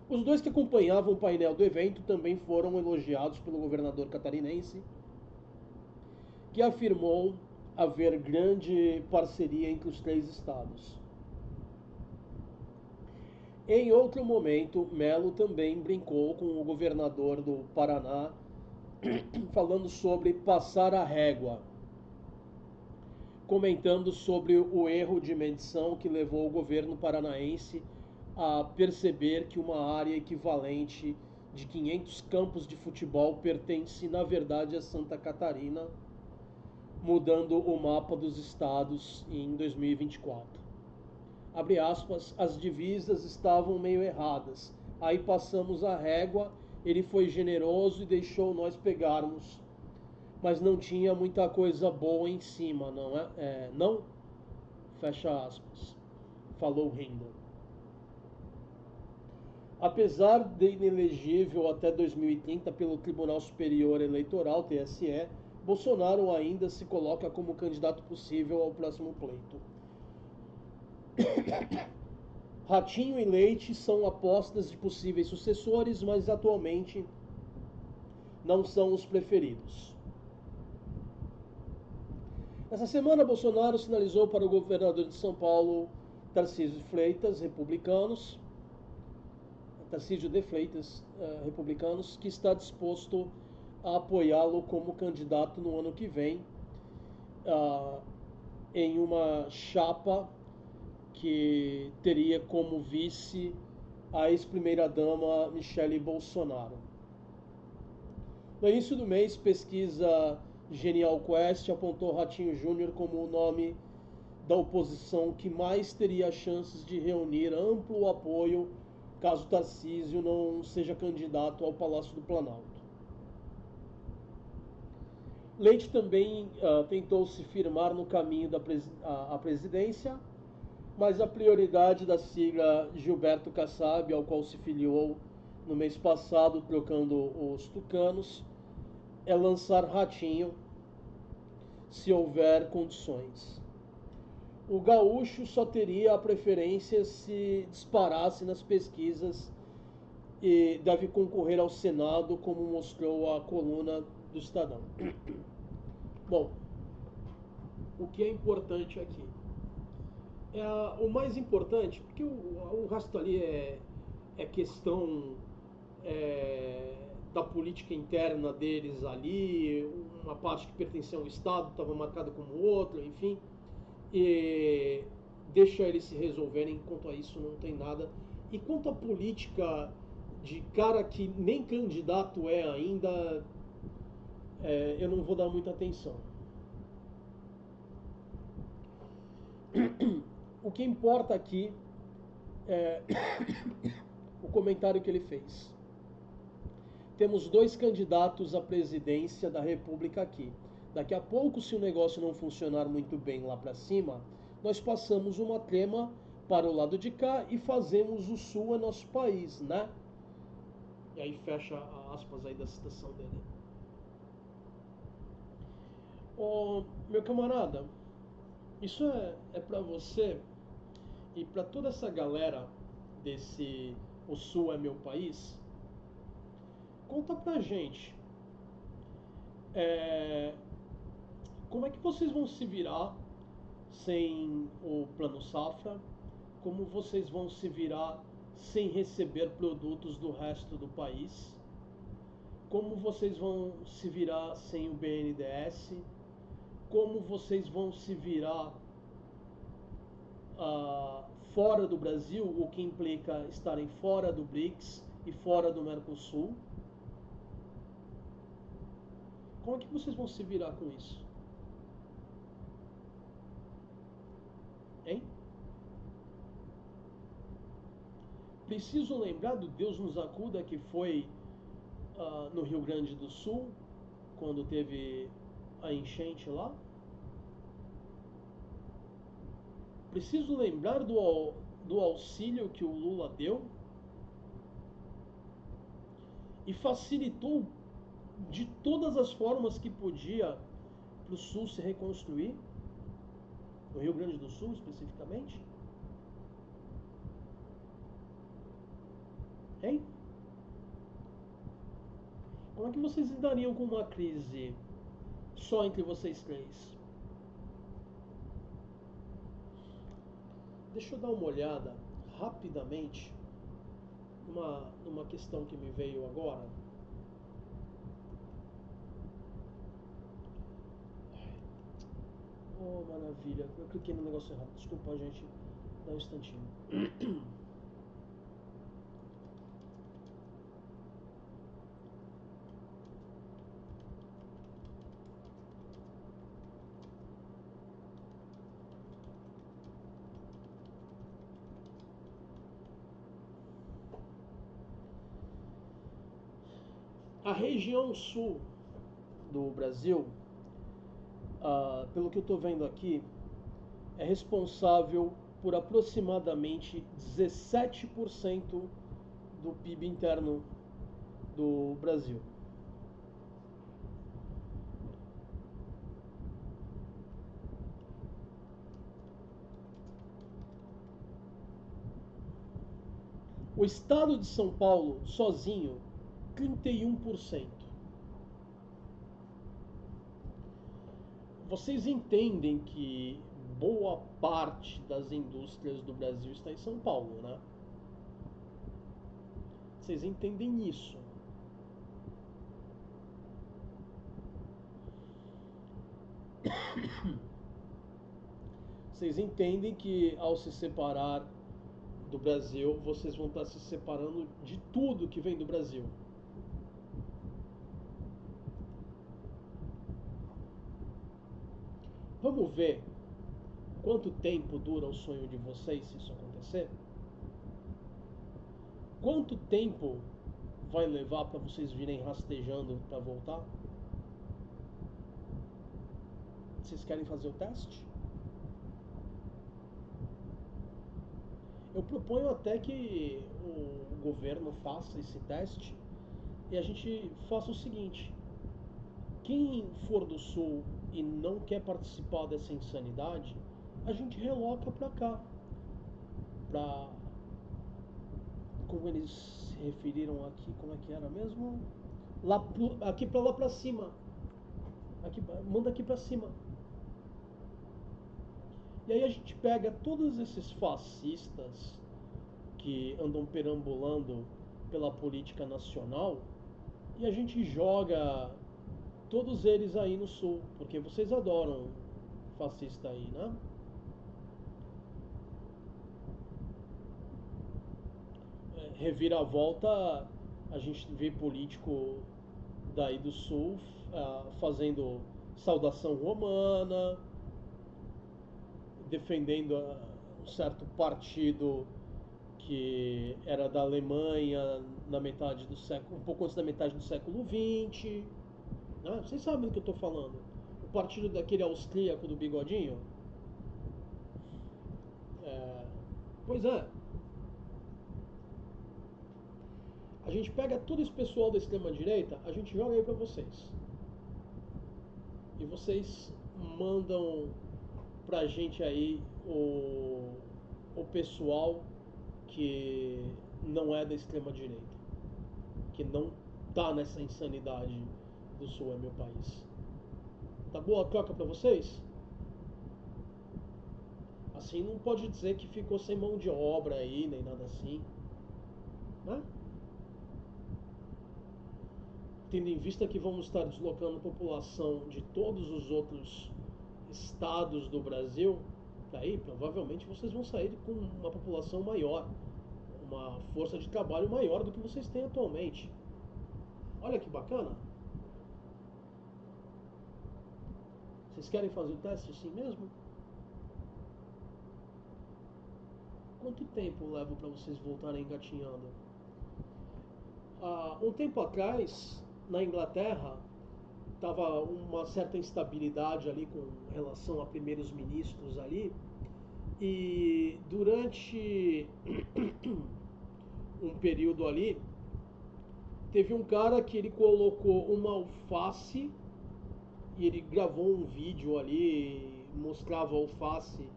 Os 2 que acompanhavam o painel do evento também foram elogiados pelo governador catarinense, que afirmou haver grande parceria entre os 3 estados. Em outro momento, Melo também brincou com o governador do Paraná, falando sobre passar a régua, comentando sobre o erro de medição que levou o governo paranaense a perceber que uma área equivalente de 500 campos de futebol pertence, na verdade, a Santa Catarina, mudando o mapa dos estados em 2024. Abre aspas, as divisas estavam meio erradas. Aí passamos a régua, ele foi generoso e deixou nós pegarmos. Mas não tinha muita coisa boa em cima, não é? Não? Fecha aspas. Falou rindo. Apesar de inelegível até 2030 pelo Tribunal Superior Eleitoral, TSE, Bolsonaro ainda se coloca como candidato possível ao próximo pleito. Ratinho e Leite são apostas de possíveis sucessores, mas atualmente não são os preferidos. Essa semana, Bolsonaro sinalizou para o governador de São Paulo, Tarcísio de Freitas, republicanos, que está disposto a apoiá-lo como candidato no ano que vem, em uma chapa que teria como vice a ex-primeira-dama Michele Bolsonaro. No início do mês, pesquisa Genial Quest apontou Ratinho Júnior como o nome da oposição que mais teria chances de reunir amplo apoio caso Tarcísio não seja candidato ao Palácio do Planalto. Leite também tentou se firmar no caminho à presidência, mas a prioridade da sigla Gilberto Kassab, ao qual se filiou no mês passado, trocando os tucanos, é lançar Ratinho, se houver condições. O gaúcho só teria a preferência se disparasse nas pesquisas e deve concorrer ao Senado, como mostrou a coluna do Estadão. Bom, o que é importante aqui? O mais importante, porque o resto ali é questão da política interna deles ali, uma parte que pertencia a um Estado estava marcada como outra, enfim, e deixa eles se resolverem. Quanto a isso não tem nada. E quanto à política de cara que nem candidato é ainda, eu não vou dar muita atenção. O que importa aqui é o comentário que ele fez. Temos 2 candidatos à presidência da República aqui. Daqui a pouco, se o negócio não funcionar muito bem lá para cima, nós passamos uma trema para o lado de cá e fazemos o Sul é nosso país, né? E aí fecha aspas aí da citação dele. Meu camarada, isso é para você e para toda essa galera desse O Sul é meu país. Conta pra gente. Como é que vocês vão se virar sem o Plano Safra? Como vocês vão se virar sem receber produtos do resto do país? Como vocês vão se virar sem o BNDES? Como vocês vão se virar fora do Brasil, o que implica estarem fora do BRICS e fora do Mercosul? Como é que vocês vão se virar com isso? Hein? Preciso lembrar do Deus nos acuda que foi no Rio Grande do Sul, quando teve a enchente lá? Preciso lembrar do auxílio que o Lula deu e facilitou de todas as formas que podia para o Sul se reconstruir, no Rio Grande do Sul especificamente? Hein? Como é que vocês lidariam com uma crise só entre vocês 3? Deixa eu dar uma olhada rapidamente numa questão que me veio agora. Oh, maravilha. Eu cliquei no negócio errado. Desculpa, gente. Dá um instantinho. A região sul do Brasil, pelo que eu estou vendo aqui, é responsável por aproximadamente 17% do PIB interno do Brasil. O estado de São Paulo, sozinho, 31%. Vocês entendem que boa parte das indústrias do Brasil está em São Paulo, né? Vocês entendem isso? Vocês entendem que ao se separar do Brasil, vocês vão estar se separando de tudo que vem do Brasil. Vamos ver quanto tempo dura o sonho de vocês se isso acontecer? Quanto tempo vai levar para vocês virem rastejando para voltar? Vocês querem fazer o teste? Eu proponho até que o governo faça esse teste e a gente faça o seguinte: quem for do Sul e não quer participar dessa insanidade, a gente reloca para cá, para, como eles se referiram aqui, como é que era mesmo? Aqui para lá para cima, aqui, manda aqui para cima. E aí a gente pega todos esses fascistas que andam perambulando pela política nacional e a gente joga todos eles aí no Sul, porque vocês adoram fascista aí, né? Reviravolta, a gente vê político daí do Sul fazendo saudação romana, defendendo um certo partido que era da Alemanha na metade do século, um pouco antes da metade do século XX. Né? Vocês sabem do que eu estou falando. O partido daquele austríaco do bigodinho. Pois é. A gente pega todo esse pessoal da extrema-direita, a gente joga aí para vocês. E vocês mandam pra gente aí o pessoal que não é da extrema-direita, que não tá nessa insanidade do Sul é meu país. Tá boa a troca pra vocês? Assim não pode dizer que ficou sem mão de obra aí, nem nada assim, né? Tendo em vista que vamos estar deslocando população de todos os outros estados do Brasil, daí provavelmente vocês vão sair com uma população maior, uma força de trabalho maior do que vocês têm atualmente. Olha que bacana. Vocês querem fazer o teste assim mesmo? Quanto tempo leva para vocês voltarem engatinhando? Um tempo atrás, na Inglaterra, estava uma certa instabilidade ali com relação a primeiros ministros ali, e durante um período ali teve um cara que ele colocou uma alface e ele gravou um vídeo ali, mostrava a alface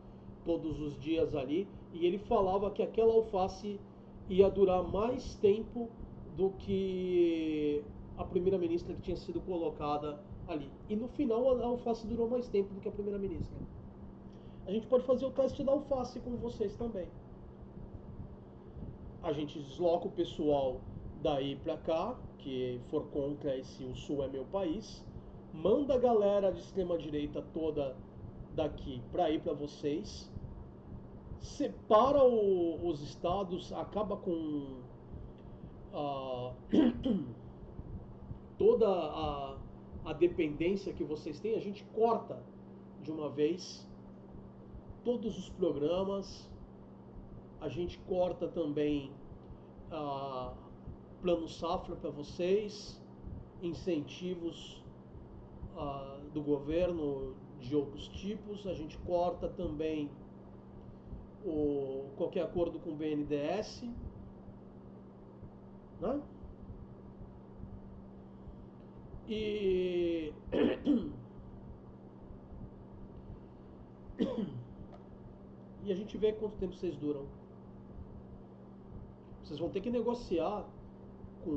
todos os dias ali, e ele falava que aquela alface ia durar mais tempo do que a primeira-ministra que tinha sido colocada ali. E no final a alface durou mais tempo do que a primeira-ministra. A gente pode fazer o teste da alface com vocês também. A gente desloca o pessoal daí pra cá, que for contra esse o Sul é meu país, manda a galera de extrema-direita toda daqui pra ir pra vocês, separa os estados, acaba com toda a dependência que vocês têm, a gente corta de uma vez todos os programas, a gente corta também plano safra para vocês, incentivos do governo de outros tipos, a gente corta também qualquer acordo com o BNDES, né? E a gente vê quanto tempo vocês duram. Vocês vão ter que negociar com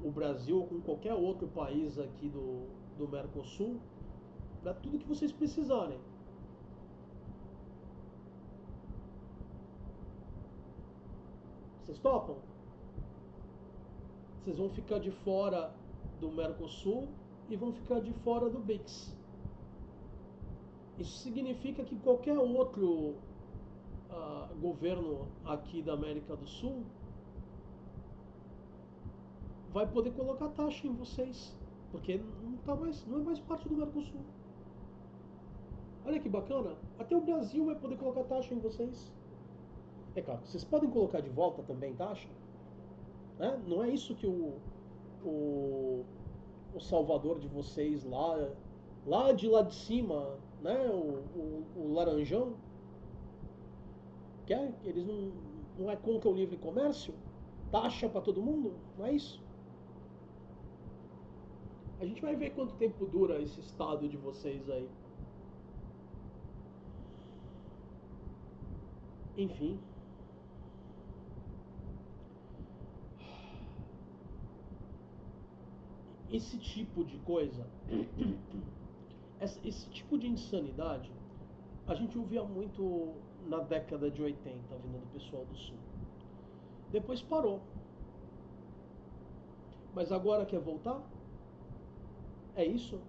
o Brasil ou com qualquer outro país aqui do Mercosul para tudo que vocês precisarem. Vocês topam? Vocês vão ficar de fora do Mercosul e vão ficar de fora do BRICS. Isso significa que qualquer outro governo aqui da América do Sul vai poder colocar taxa em vocês, porque não é mais parte do Mercosul. Olha que bacana. Até o Brasil vai poder colocar taxa em vocês. É claro, vocês podem colocar de volta também taxa. Né? Não é isso que o, o salvador de vocês lá de cima, né? O laranjão, quer? Eles não é contra o livre comércio? Taxa para todo mundo? Não é isso? A gente vai ver quanto tempo dura esse estado de vocês aí. Enfim. Esse tipo de coisa, esse tipo de insanidade, a gente ouvia muito na década de 80, vindo do pessoal do Sul. Depois parou. Mas agora quer voltar? É isso?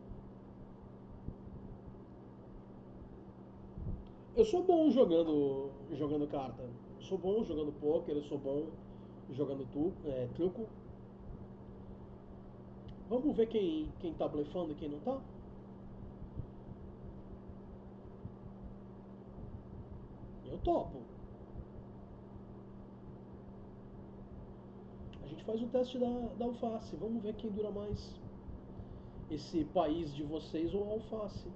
Eu sou bom jogando carta. Eu sou bom jogando poker, eu sou bom jogando truco. Vamos ver quem tá blefando e quem não tá? Eu topo. A gente faz o teste da alface. Vamos ver quem dura mais. Esse país de vocês ou a alface.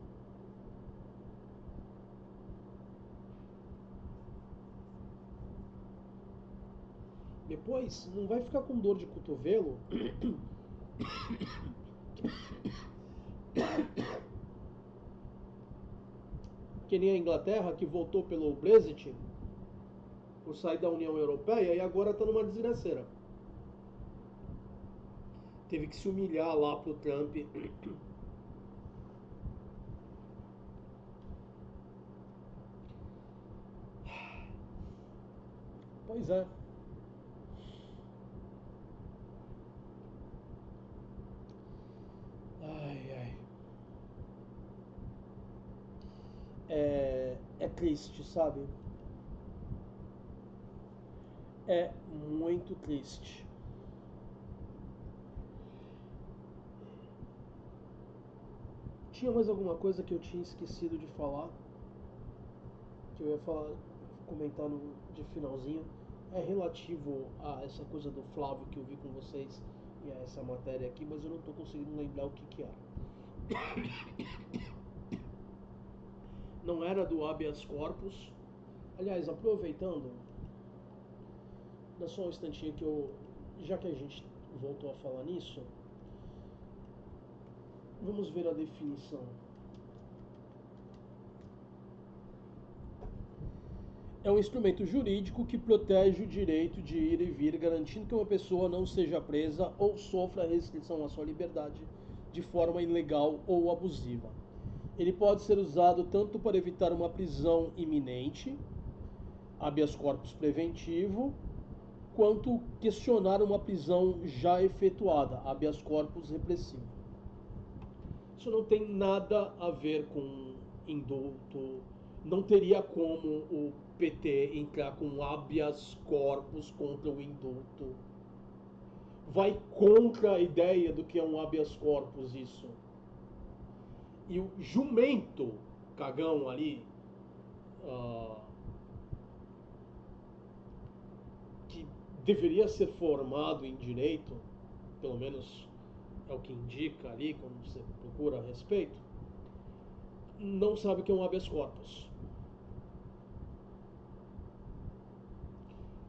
Depois, não vai ficar com dor de cotovelo. Que nem a Inglaterra, que voltou pelo Brexit, por sair da União Europeia, e agora está numa desgraceira. Teve que se humilhar lá pro Trump. Pois é. Ai, ai. É triste, sabe? É muito triste. Tinha mais alguma coisa que eu tinha esquecido de falar? Que eu ia comentar de finalzinho. É relativo a essa coisa do Flávio que eu vi com vocês e a essa matéria aqui, mas eu não estou conseguindo lembrar o que era. Não era do habeas corpus. Aliás, aproveitando, dá só um instantinho já que a gente voltou a falar nisso, vamos ver a definição. É um instrumento jurídico que protege o direito de ir e vir, garantindo que uma pessoa não seja presa ou sofra restrição à sua liberdade de forma ilegal ou abusiva. Ele pode ser usado tanto para evitar uma prisão iminente, habeas corpus preventivo, quanto questionar uma prisão já efetuada, habeas corpus repressivo. Isso não tem nada a ver com indulto. Não teria como o PT entrar com habeas corpus contra o indulto. Vai contra a ideia do que é um habeas corpus isso. E o jumento cagão ali, que deveria ser formado em direito, pelo menos é o que indica ali quando você procura a respeito, não sabe o que é um habeas corpus.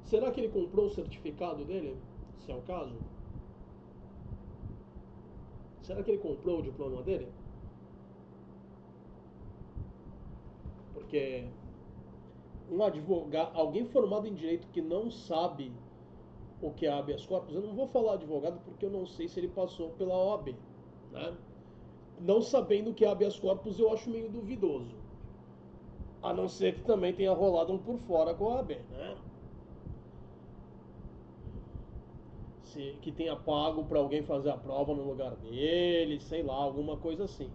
Será que ele comprou o certificado dele? Se é o caso? Será que ele comprou o diploma dele? Porque um advogado, alguém formado em direito que não sabe o que é habeas corpus, eu não vou falar advogado porque eu não sei se ele passou pela OAB, né? Não sabendo o que é habeas corpus eu acho meio duvidoso. A não ser que também tenha rolado um por fora com a OAB, né? Que tenha pago para alguém fazer a prova no lugar dele, sei lá, alguma coisa assim.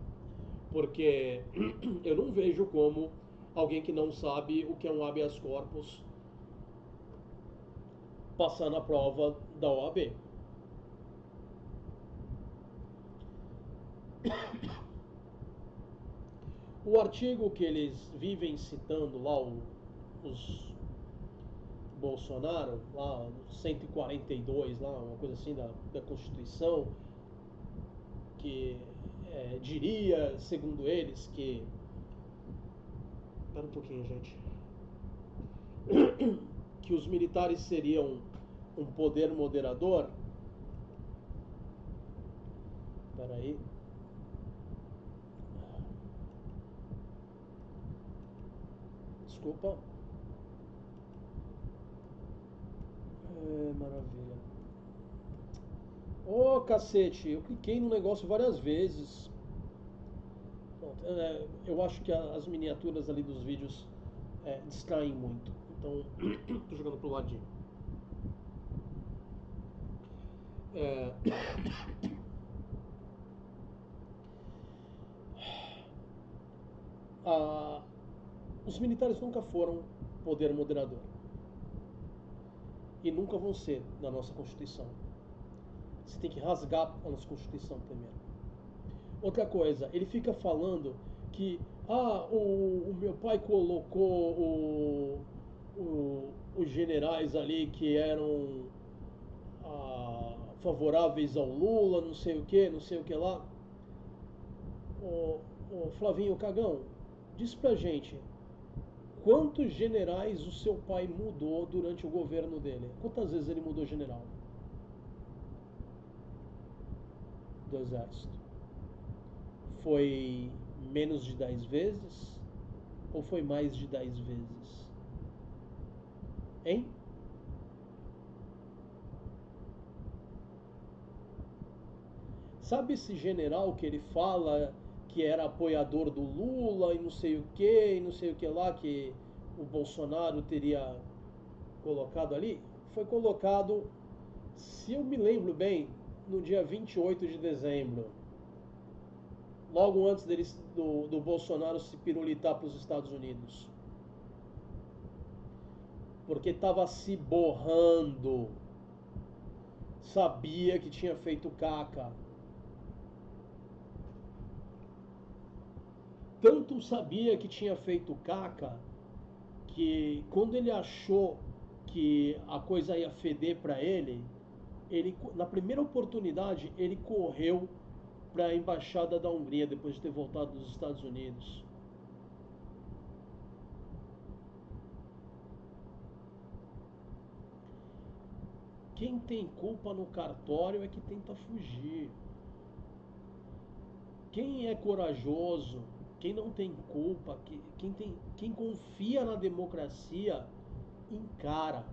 Porque eu não vejo como alguém que não sabe o que é um habeas corpus passar na prova da OAB. O artigo que eles vivem citando lá, os Bolsonaro, lá 142, lá, uma coisa assim da Constituição, que diria, segundo eles, que... Espera um pouquinho, gente. Que os militares seriam um poder moderador. Espera aí. Desculpa. Maravilha. Ô, cacete, eu cliquei no negócio várias vezes. Pronto, eu acho que as miniaturas ali dos vídeos distraem muito. Então, tô jogando pro ladinho. Os militares nunca foram poder moderador. E nunca vão ser na nossa Constituição. Você tem que rasgar a nossa Constituição primeiro. Outra coisa, ele fica falando que o meu pai colocou os generais ali que eram favoráveis ao Lula, não sei o que lá. O Flavinho Cagão, diz pra gente, quantos generais o seu pai mudou durante o governo dele? Quantas vezes ele mudou general? Do Exército. Foi menos de 10 vezes? Ou foi mais de 10 vezes? Hein? Sabe esse general que ele fala que era apoiador do Lula e não sei o que lá, que o Bolsonaro teria colocado ali? Foi colocado, se eu me lembro bem, no dia 28 de dezembro. Logo antes do Bolsonaro se pirulitar para os Estados Unidos. Porque estava se borrando. Sabia que tinha feito caca. Tanto sabia que tinha feito caca, que quando ele achou que a coisa ia feder para ele, na primeira oportunidade, ele correu para a embaixada da Hungria, depois de ter voltado dos Estados Unidos. Quem tem culpa no cartório é que tenta fugir. Quem é corajoso, quem não tem culpa, quem confia na democracia, encara.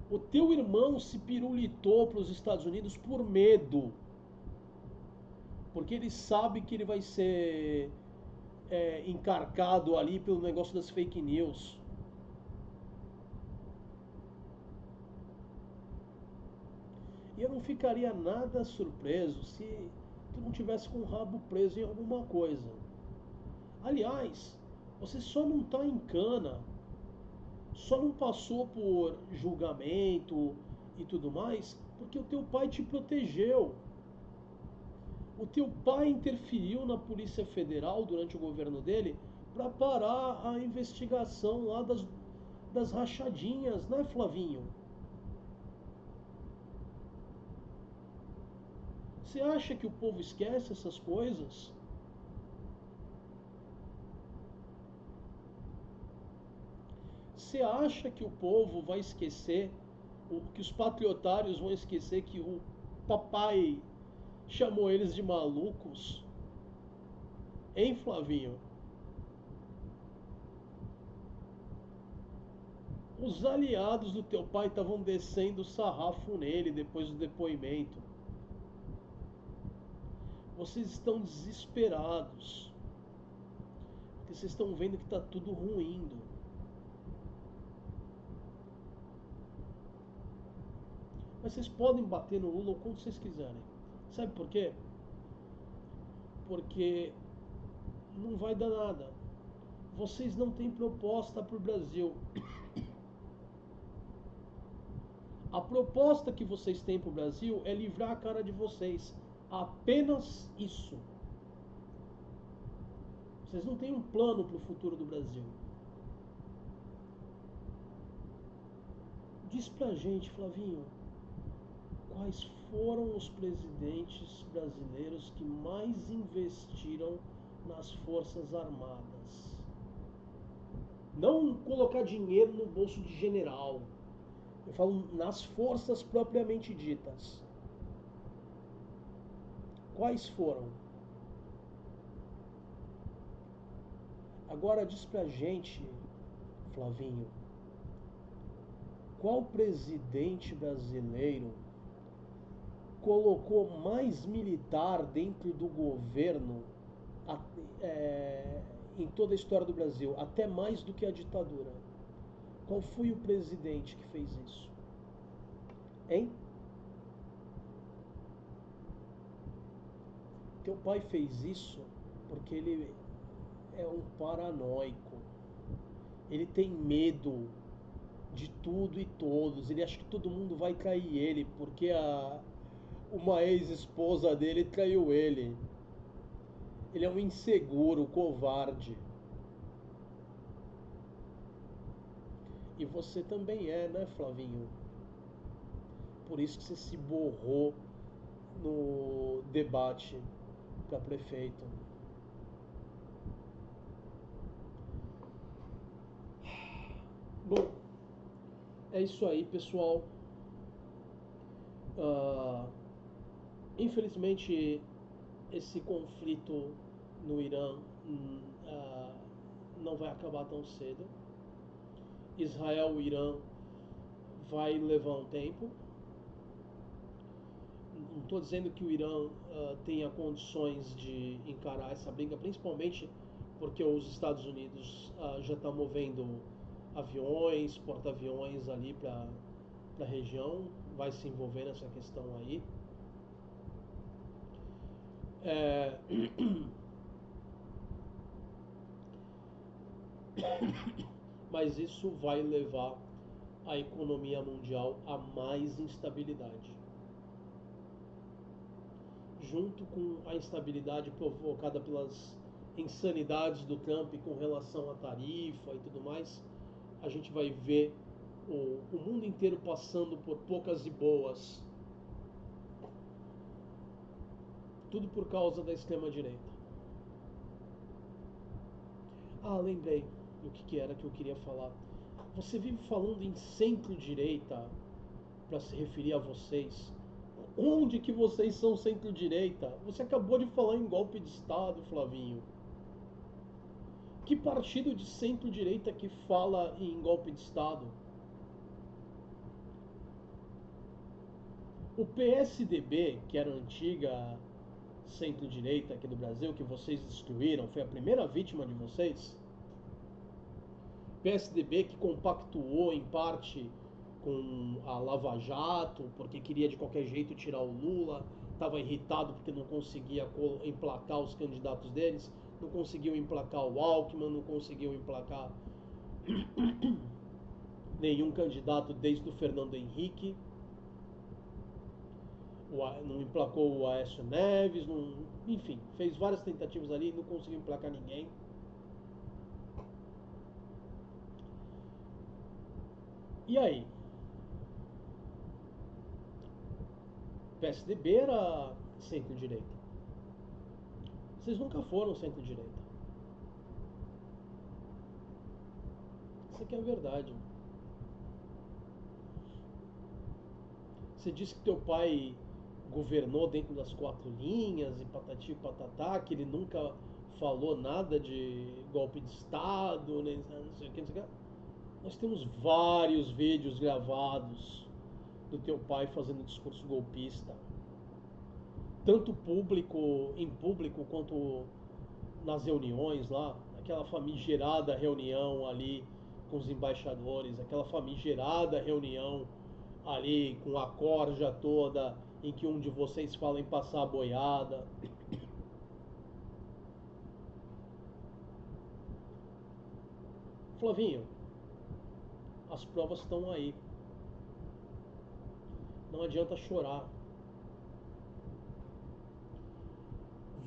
O teu irmão se pirulitou para os Estados Unidos por medo. Porque ele sabe que ele vai ser encarcado ali pelo negócio das fake news. E eu não ficaria nada surpreso se tu não tivesse com o rabo preso em alguma coisa. Aliás, você só não está em cana, só não passou por julgamento e tudo mais, porque o teu pai te protegeu. O teu pai interferiu na Polícia Federal durante o governo dele para parar a investigação lá das rachadinhas, né, Flavinho? Você acha que o povo esquece essas coisas? Você acha que o povo vai esquecer, que os patriotários vão esquecer que o papai chamou eles de malucos? Hein, Flavinho? Os aliados do teu pai estavam descendo o sarrafo nele depois do depoimento. Vocês estão desesperados. Porque vocês estão vendo que está tudo ruindo. Mas vocês podem bater no Lula o quanto vocês quiserem. Sabe por quê? Porque não vai dar nada. Vocês não têm proposta para o Brasil. A proposta que vocês têm para o Brasil é livrar a cara de vocês. Apenas isso. Vocês não têm um plano para o futuro do Brasil. Diz pra gente, Flavinho, quais foram os presidentes brasileiros que mais investiram nas Forças Armadas? Não colocar dinheiro no bolso de general. Eu falo nas forças propriamente ditas. Quais foram? Agora diz pra gente, Flavinho, qual presidente brasileiro colocou mais militar dentro do governo em toda a história do Brasil, até mais do que a ditadura? Qual foi o presidente que fez isso? Hein? Teu pai fez isso porque ele é um paranoico. Ele tem medo de tudo e todos. Ele acha que todo mundo vai trair ele porque uma ex-esposa dele traiu ele. Ele é um inseguro, covarde. E você também é, né, Flavinho? Por isso que você se borrou no debate para prefeito. Bom, é isso aí, pessoal. Infelizmente, esse conflito no Irã não vai acabar tão cedo. Israel e Irã vai levar um tempo. Não estou dizendo que o Irã tenha condições de encarar essa briga, principalmente porque os Estados Unidos já estão movendo aviões, porta-aviões ali para a região, vai se envolver nessa questão aí. Mas isso vai levar a economia mundial a mais instabilidade. Junto com a instabilidade provocada pelas insanidades do Trump com relação à tarifa e tudo mais, a gente vai ver o mundo inteiro passando por poucas e boas. Tudo por causa da extrema-direita. Lembrei do que era que eu queria falar. Você vive falando em centro-direita para se referir a vocês. Onde que vocês são centro-direita? Você acabou de falar em golpe de Estado, Flavinho. Que partido de centro-direita que fala em golpe de Estado? O PSDB, que era a antiga centro-direita aqui do Brasil, que vocês destruíram, foi a primeira vítima de vocês? PSDB que compactuou em parte com a Lava Jato, porque queria de qualquer jeito tirar o Lula, estava irritado porque não conseguia emplacar os candidatos deles, não conseguiu emplacar o Alckmin, não conseguiu emplacar nenhum candidato desde o Fernando Henrique, não emplacou o Aécio Neves, enfim, fez várias tentativas ali e não conseguiu emplacar ninguém. E aí? PSDB era centro-direita. Vocês nunca foram centro-direita. Isso aqui é a verdade. Você disse que teu pai governou dentro das 4 linhas e patati e patatá, que ele nunca falou nada de golpe de Estado, nem não sei o que, não sei o que. Nós temos vários vídeos gravados do teu pai fazendo discurso golpista. Tanto em público quanto nas reuniões lá, aquela famigerada reunião ali com os embaixadores, aquela famigerada reunião ali com a corja toda, em que um de vocês fala em passar a boiada. Flavinho, as provas estão aí. Não adianta chorar.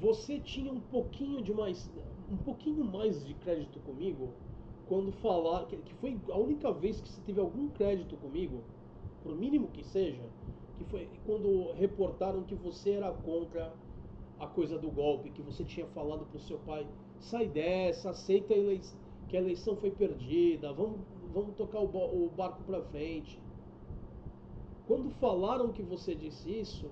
Você tinha um pouquinho de um pouquinho mais de crédito comigo quando falar que foi a única vez que você teve algum crédito comigo, por mínimo que seja, que foi quando reportaram que você era contra a coisa do golpe, que você tinha falado pro seu pai, sai dessa, aceita que a eleição foi perdida, vamos tocar o barco para frente. Quando falaram que você disse isso,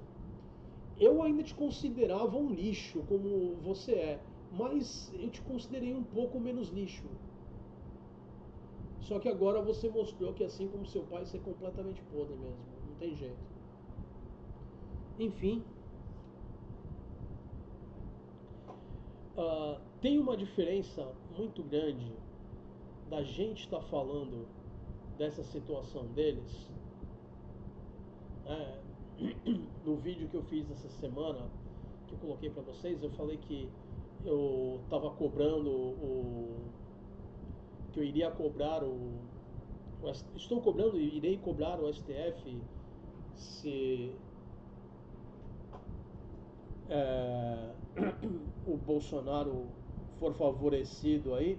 eu ainda te considerava um lixo, como você é, mas eu te considerei um pouco menos lixo. Só que agora você mostrou que, assim como seu pai, você é completamente podre mesmo, não tem jeito. Enfim, tem uma diferença muito grande da gente estar falando dessa situação deles. No vídeo que eu fiz essa semana, que eu coloquei para vocês, eu falei que eu estava cobrando que eu iria cobrar estou cobrando e irei cobrar o STF se o Bolsonaro for favorecido aí.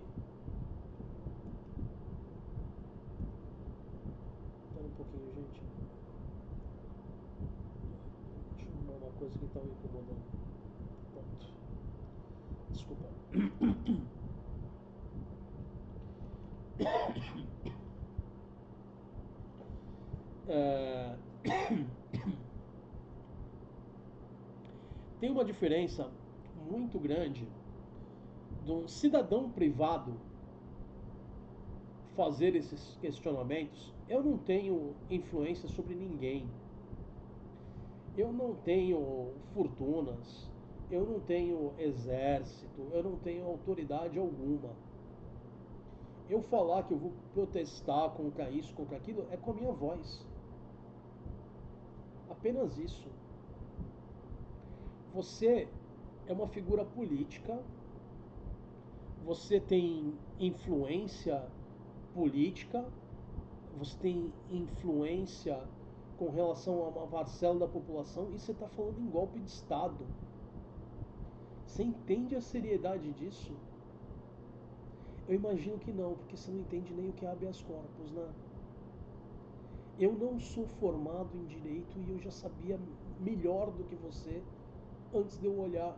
Espera um pouquinho, gente. Deixa eu arrumar uma coisa que está me incomodando. Pronto. Desculpa. Tem uma diferença muito grande de um cidadão privado fazer esses questionamentos. Eu não tenho influência sobre ninguém. Eu não tenho fortunas, eu não tenho exército, eu não tenho autoridade alguma. Eu falar que eu vou protestar contra isso, contra aquilo, é com a minha voz. Apenas isso. Você é uma figura política, você tem influência política, você tem influência com relação a uma parcela da população e você está falando em golpe de Estado. Você entende a seriedade disso? Eu imagino que não, porque você não entende nem o que é habeas corpus, né? Eu não sou formado em direito e eu já sabia melhor do que você antes de eu olhar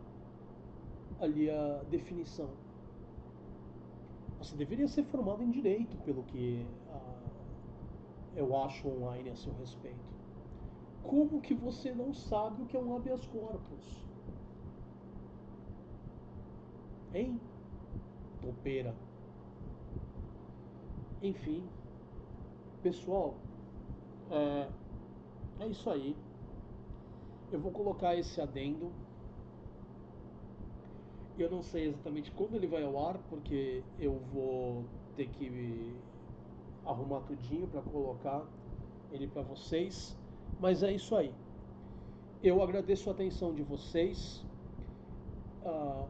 ali a definição. Você deveria ser formado em direito, pelo que eu acho online a seu respeito. Como que você não sabe o que é um habeas corpus? Hein? Topeira. Enfim, pessoal, é isso aí. Eu vou colocar esse adendo. Eu não sei exatamente quando ele vai ao ar, porque eu vou ter que arrumar tudinho para colocar ele para vocês. Mas é isso aí. Eu agradeço a atenção de vocês.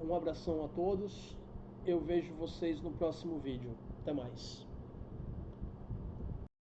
Um abração a todos. Eu vejo vocês no próximo vídeo. Até mais.